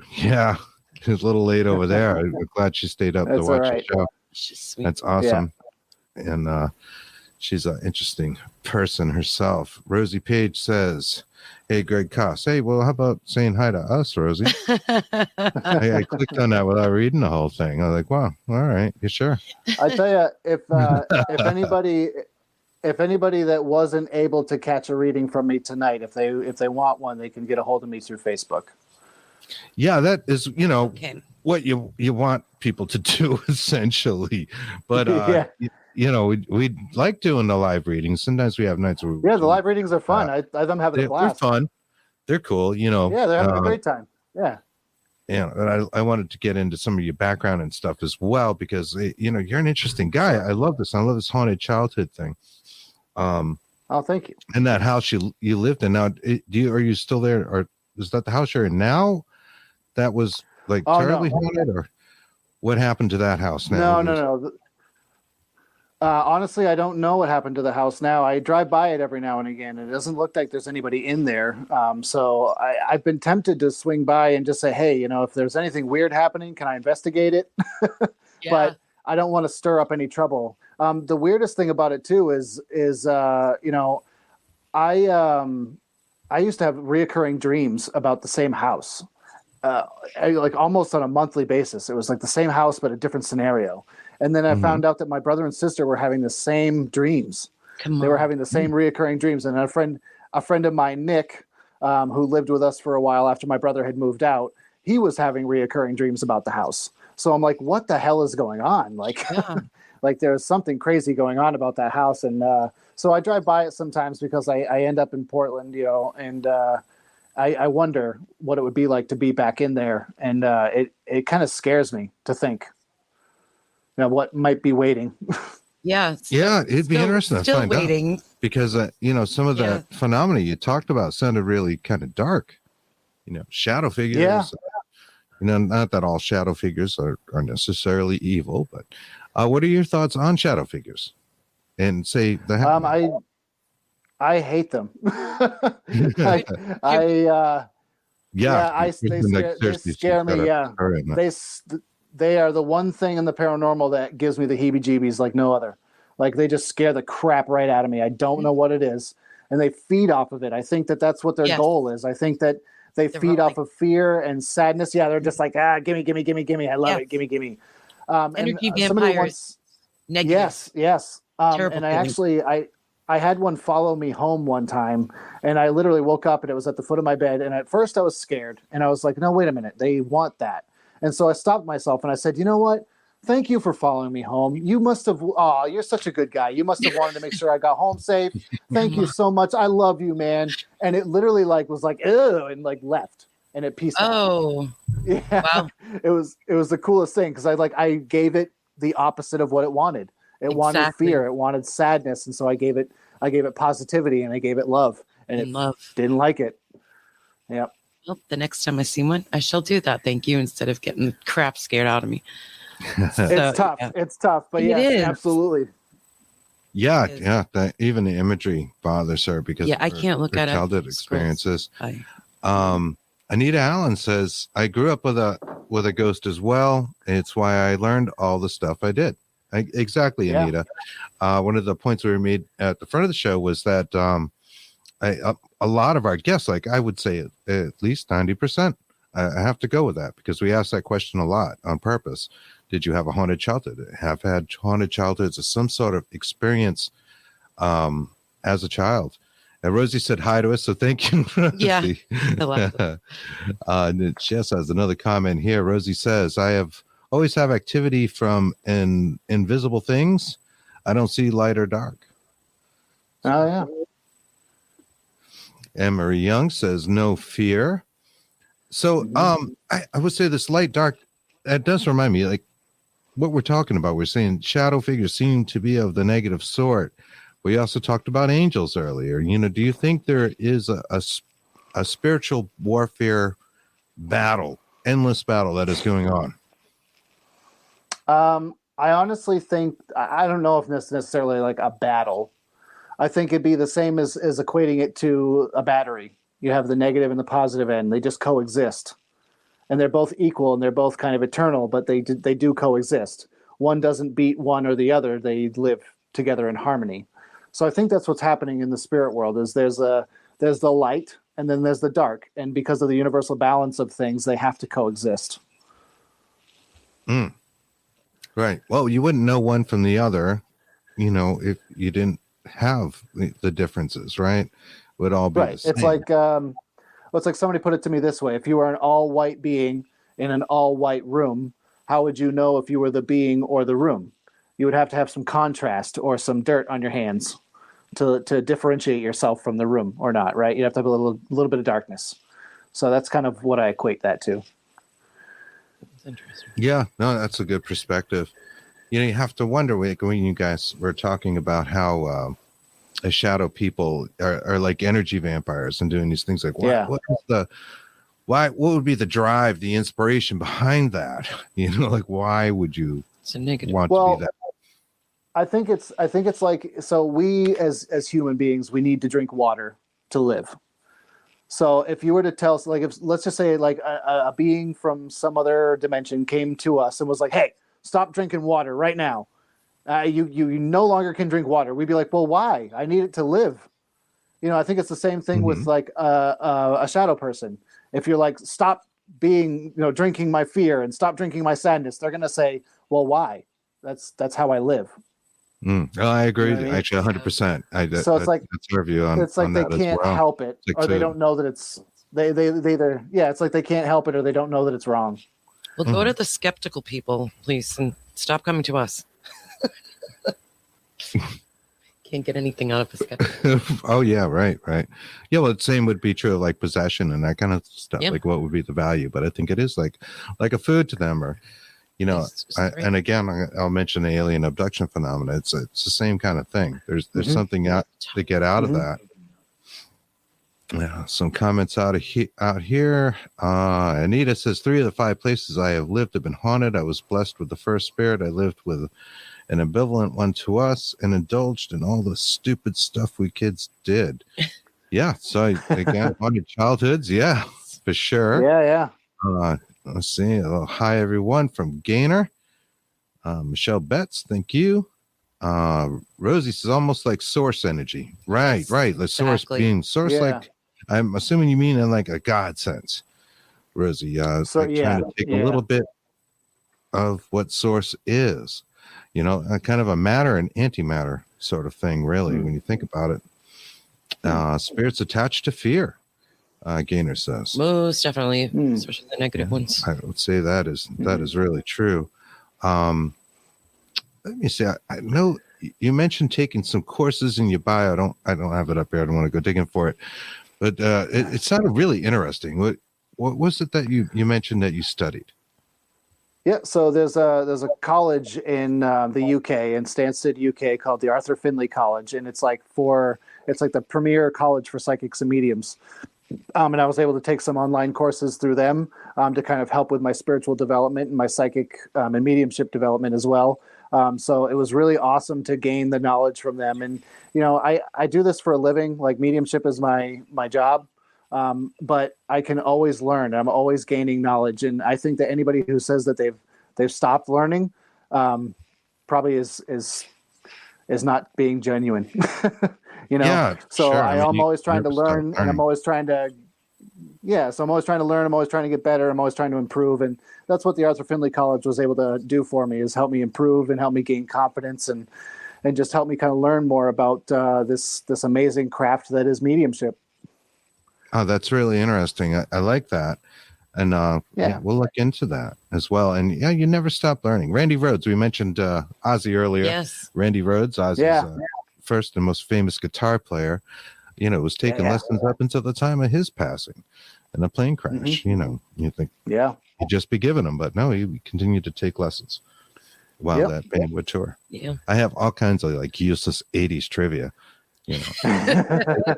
a little late over there. I'm glad she stayed up to watch the show. She's sweet. That's awesome. Yeah. And she's an interesting person herself. Rosie Page says, hey, Greg Koss. Hey, well, how about saying hi to us, Rosie? I clicked on that without reading the whole thing. I was like, wow, all right, you sure? I tell you, if anybody that wasn't able to catch a reading from me tonight, if they want one, they can get a hold of me through Facebook. Yeah, that is, what you want people to do essentially. But we like doing the live readings. Sometimes we have nights where Yeah, the live readings are fun. I'm having a blast. They're fun. They're cool. Yeah, they're having a great time. Yeah. And I wanted to get into some of your background and stuff as well, because you're an interesting guy. I love this. I love this haunted childhood thing. Oh, thank you. And that house you lived in now, are you still there, or is that the house you're in now? That was like terribly haunted, or what happened to that house now? No. Honestly, I don't know what happened to the house now. I drive by it every now and again, and it doesn't look like there's anybody in there. So I've been tempted to swing by and just say, hey, if there's anything weird happening, can I investigate it? Yeah. But I don't want to stir up any trouble. The weirdest thing about it too is I used to have reoccurring dreams about the same house, like almost on a monthly basis. It was like the same house, but a different scenario. And then I found out that my brother and sister were having the same dreams. They were having the same reoccurring dreams. And a friend of mine, Nick, who lived with us for a while after my brother had moved out, he was having reoccurring dreams about the house. So I'm like, what the hell is going on? Like, like there's something crazy going on about that house. And so I drive by it sometimes because I end up in Portland, and I wonder what it would be like to be back in there. And it kind of scares me to think, what might be waiting. Yeah. It'd be interesting to find waiting. out, because some of the phenomena you talked about sounded really kind of dark. Shadow figures. Yeah. Not that all shadow figures are necessarily evil, but what are your thoughts on shadow figures? And say the I hate them. They scare me. Yeah, they are the one thing in the paranormal that gives me the heebie-jeebies like no other. Like they just scare the crap right out of me. I don't know what it is, and they feed off of it. I think that's what their goal is. I think that they feed off of fear and sadness. Yeah, they're just like, gimme. I love it. Gimme. Energy vampires. Negative. Yes. And I had one follow me home one time, and I literally woke up and it was at the foot of my bed. And at first I was scared, and I was like, no, wait a minute. They want that. And so I stopped myself and I said, you know what? Thank you for following me home. You must have, you're such a good guy. You must have wanted to make sure I got home safe. Thank you so much. I love you, man. And it literally was like, ew, and left, and it peaced out. Oh, yeah. Wow. It was the coolest thing. Cause I gave it the opposite of what it wanted. It wanted fear. It wanted sadness. And so I gave it positivity, and I gave it love, and it didn't like it. Yep. Well, the next time I see one, I shall do that. Thank you. Instead of getting the crap scared out of me. It's tough. Yeah. It's tough, but yes, absolutely. Yeah. Even the imagery bothers her because I can't look at childhood experiences. Anita Allen says, I grew up with a ghost as well. It's why I learned all the stuff I did. Exactly, Anita. One of the points we made at the front of the show was that a lot of our guests, like I would say at least 90%, I have to go with that, because we ask that question a lot on purpose. Did you have a haunted childhood? Have had haunted childhoods or some sort of experience as a child? And Rosie said hi to us, so thank you. Yeah. Jess has another comment here. Rosie says, I always have activity from invisible things. I don't see light or dark. Oh, yeah. Anne Marie Young says, no fear. So I would say this light, dark, that does remind me, like what we're talking about. We're saying shadow figures seem to be of the negative sort. We also talked about angels earlier. Do you think there is a spiritual warfare battle, endless battle that is going on? I honestly think, I don't know if this necessarily like a battle. I think it'd be the same as equating it to a battery. You have the negative and the positive end. They just coexist, and they're both equal, and they're both kind of eternal, but they do coexist. One doesn't beat one or the other. They live together in harmony. So I think that's what's happening in the spirit world. Is there's the light, and then there's the dark, and because of the universal balance of things, they have to coexist. Right. Well, you wouldn't know one from the other, if you didn't have the differences, right? Would all be right. It's like somebody put it to me this way: if you were an all-white being in an all-white room, how would you know if you were the being or the room? you would have to have some contrast or some dirt on your hands to differentiate yourself from the room or not, right? You'd have to have a little bit of darkness. So that's kind of what I equate that to. That's interesting. Yeah, no, that's a good perspective. You know, you have to wonder when you guys were talking about how shadow people are like energy vampires and doing these things. Like, what would be the drive, the inspiration behind that? You know, like, why would you It's a negative. want to be that? I think it's like, so we as human beings, we need to drink water to live. So if you were to tell us, like, if let's just say like a being from some other dimension came to us and was like, hey, stop drinking water right now. You no longer can drink water. We'd be like, well, why? I need it to live. You know, I think it's the same thing with like a shadow person. If you're like, stop drinking my fear and stop drinking my sadness, they're going to say, well, why? That's how I live. Oh, I agree. You know what I mean? Actually, 100%. So it's like, that's our view on, it's like on they that can't as well. help it, or they don't know that it's they either, it's like they can't help it or they don't know that it's wrong. Well, go to the skeptical people, please, and stop coming to us. Can't get anything out of a skeptic. Oh yeah, right. Yeah, well, the same would be true of like possession and that kind of stuff. Yep. Like, what would be the value? But I think it is like a food to them, or you know. And again, I'll mention the alien abduction phenomena. It's the same kind of thing. There's something out to get out of that. Yeah, some comments out here. Anita says 3 of the 5 places I have lived have been haunted. I was blessed with the first spirit. I lived with an ambivalent one to us and indulged in all the stupid stuff we kids did. Yeah. So again, haunted childhoods. Yeah, for sure. Yeah. Let's see. A little hi everyone from Gaynor. Michelle Betts, thank you. Rosie says almost like source energy. Right. The source being source, like I'm assuming you mean in like a God sense, Rosie. Trying to take a little bit of what source is, you know, a kind of a matter and antimatter sort of thing, really, when you think about it. Spirits attached to fear, Gaynor says. Most definitely, especially the negative ones. I would say that is really true. Let me see. I know you mentioned taking some courses in your bio. I don't have it up here. I don't want to go digging for it, but it sounded really interesting. What was it that you mentioned that you studied? Yeah, so there's a college in the UK, in Stansted, UK, called the Arthur Findlay College, and it's like the premier college for psychics and mediums. And I was able to take some online courses through them to kind of help with my spiritual development and my psychic and mediumship development as well. So it was really awesome to gain the knowledge from them. And you know, I do this for a living. Like, mediumship is my job. But I can always learn. I'm always gaining knowledge, and I think that anybody who says that they've stopped learning, probably is not being genuine. You know. Yeah, so sure. I'm always trying to learn, and I'm always trying to. Yeah, so I'm always trying to learn. I'm always trying to get better. I'm always trying to improve, and that's what the Arthur Findlay College was able to do for me, is help me improve and help me gain confidence and just help me kind of learn more about this amazing craft that is mediumship. Oh, that's really interesting. I like that. And we'll look into that as well. And yeah, you never stop learning. Randy Rhoads, we mentioned Ozzy earlier. Yes. Randy Rhoads, Ozzy's first and most famous guitar player, you know, was taking lessons up until the time of his passing in a plane crash. You know, you think he'd just be giving them, but no, he continued to take lessons while that band would tour. Yeah. I have all kinds of like useless 80s trivia, you know.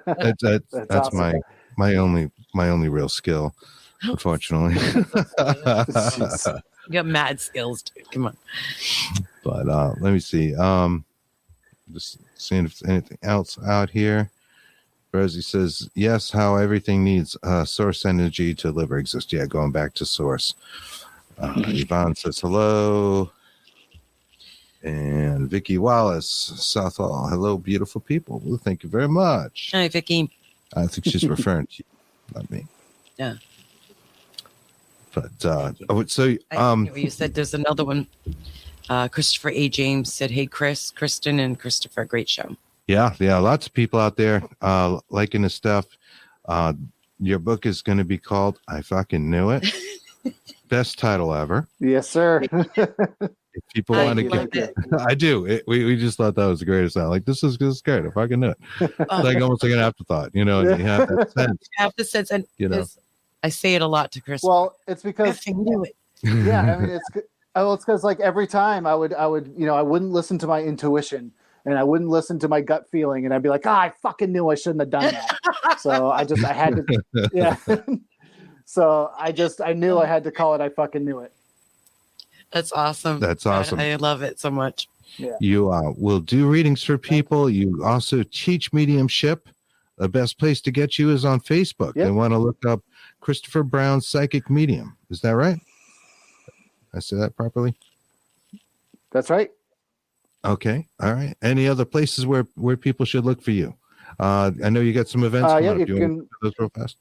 That's awesome. My only real skill, unfortunately. You got mad skills, dude. Come on. But let me see. Just seeing if there's anything else out here. Rosie says, yes, how everything needs source energy to live or exist. Yeah, going back to source. Yvonne says hello. And Vicky Wallace, Southall. Hello, beautiful people. Well, thank you very much. Hi, Vicky. I think she's referring to you, not me. Yeah. But so you said there's another one. Christopher A. James said, hey, Kristen, and Christopher, great show. Yeah, lots of people out there liking the stuff. Your book is going to be called I Fucking Knew It. Best title ever. Yes, sir. if people I want to love get, it. I do. We just thought that was the greatest sound. Like this is great. If I can do it, it's like almost like an afterthought, and you have that sense. I have to sense, and I say it a lot to Chris. Well, it's because I knew it. yeah, I mean it's because like every time I would I wouldn't listen to my intuition and I wouldn't listen to my gut feeling and I'd be like, I fucking knew I shouldn't have done that. So I had to, yeah. So I knew I had to call it. I fucking knew it. That's awesome. That's awesome. I love it so much. Yeah. You will do readings for people. You also teach mediumship. The best place to get you is on Facebook. Yep. They want to look up Christopher Brown Psychic Medium. Is that right? I say that properly? That's right. Okay. All right. Any other places where people should look for you? I know you got some events coming up. You Do you want to do those real fast?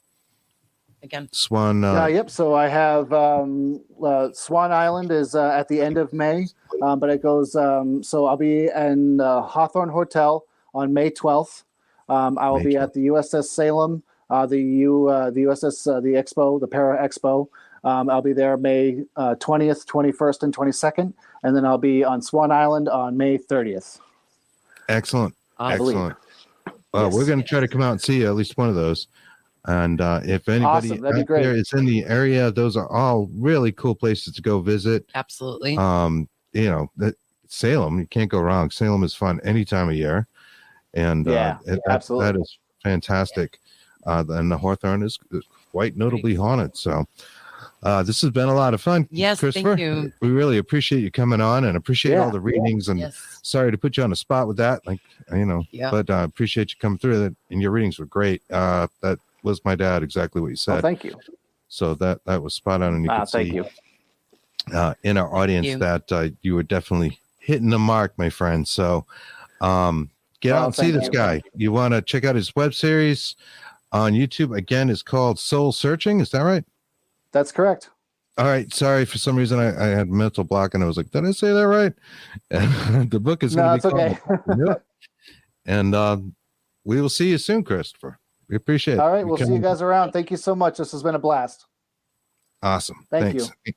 Again. Swan. Yep. So I have Swan Island is at the end of May, but it goes. So I'll be in Hawthorne Hotel on May 12th. I will be at the USS Salem, the USS, the Expo, the Para Expo. I'll be there May 20th, 21st, and 22nd. And then I'll be on Swan Island on May 30th. Excellent. Excellent. Yes. We're going to try to come out and see at least one of those. And if anybody Awesome. That'd be great. there is in the area, those are all really cool places to go visit. Absolutely. Salem, you can't go wrong. Salem is fun any time of year. And absolutely. That is fantastic. And the Hawthorne is quite notably haunted. So this has been a lot of fun. Yes, Christopher. thank you. We really appreciate you coming on and appreciate all the readings. And sorry to put you on the spot with that. But I appreciate you coming through that. And your readings were great. That was my dad, exactly what you said. Oh, thank you. So that was spot on. And you could thank see you. In our audience that you were definitely hitting the mark, my friend. So get out and see this guy. You want to check out his web series on YouTube. Again, it's called Soul Searching. Is that right? That's correct. All right. Sorry, for some reason I had mental block and I was like, did I say that right? And the book is going to be called. Okay. And we will see you soon, Christopher. We appreciate it. All right. We'll see you guys around. Thank you so much. This has been a blast. Awesome. Thank Thanks. you.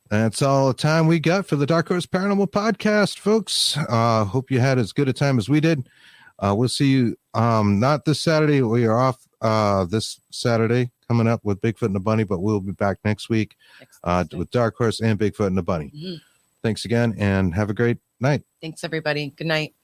That's all the time we got for the Dark Horse Paranormal Podcast, folks. Hope you had as good a time as we did. We'll see you not this Saturday. We are off this Saturday coming up with Bigfoot and the Bunny, but we'll be back next week with Dark Horse and Bigfoot and the Bunny. Mm-hmm. Thanks again and have a great night. Thanks, everybody. Good night.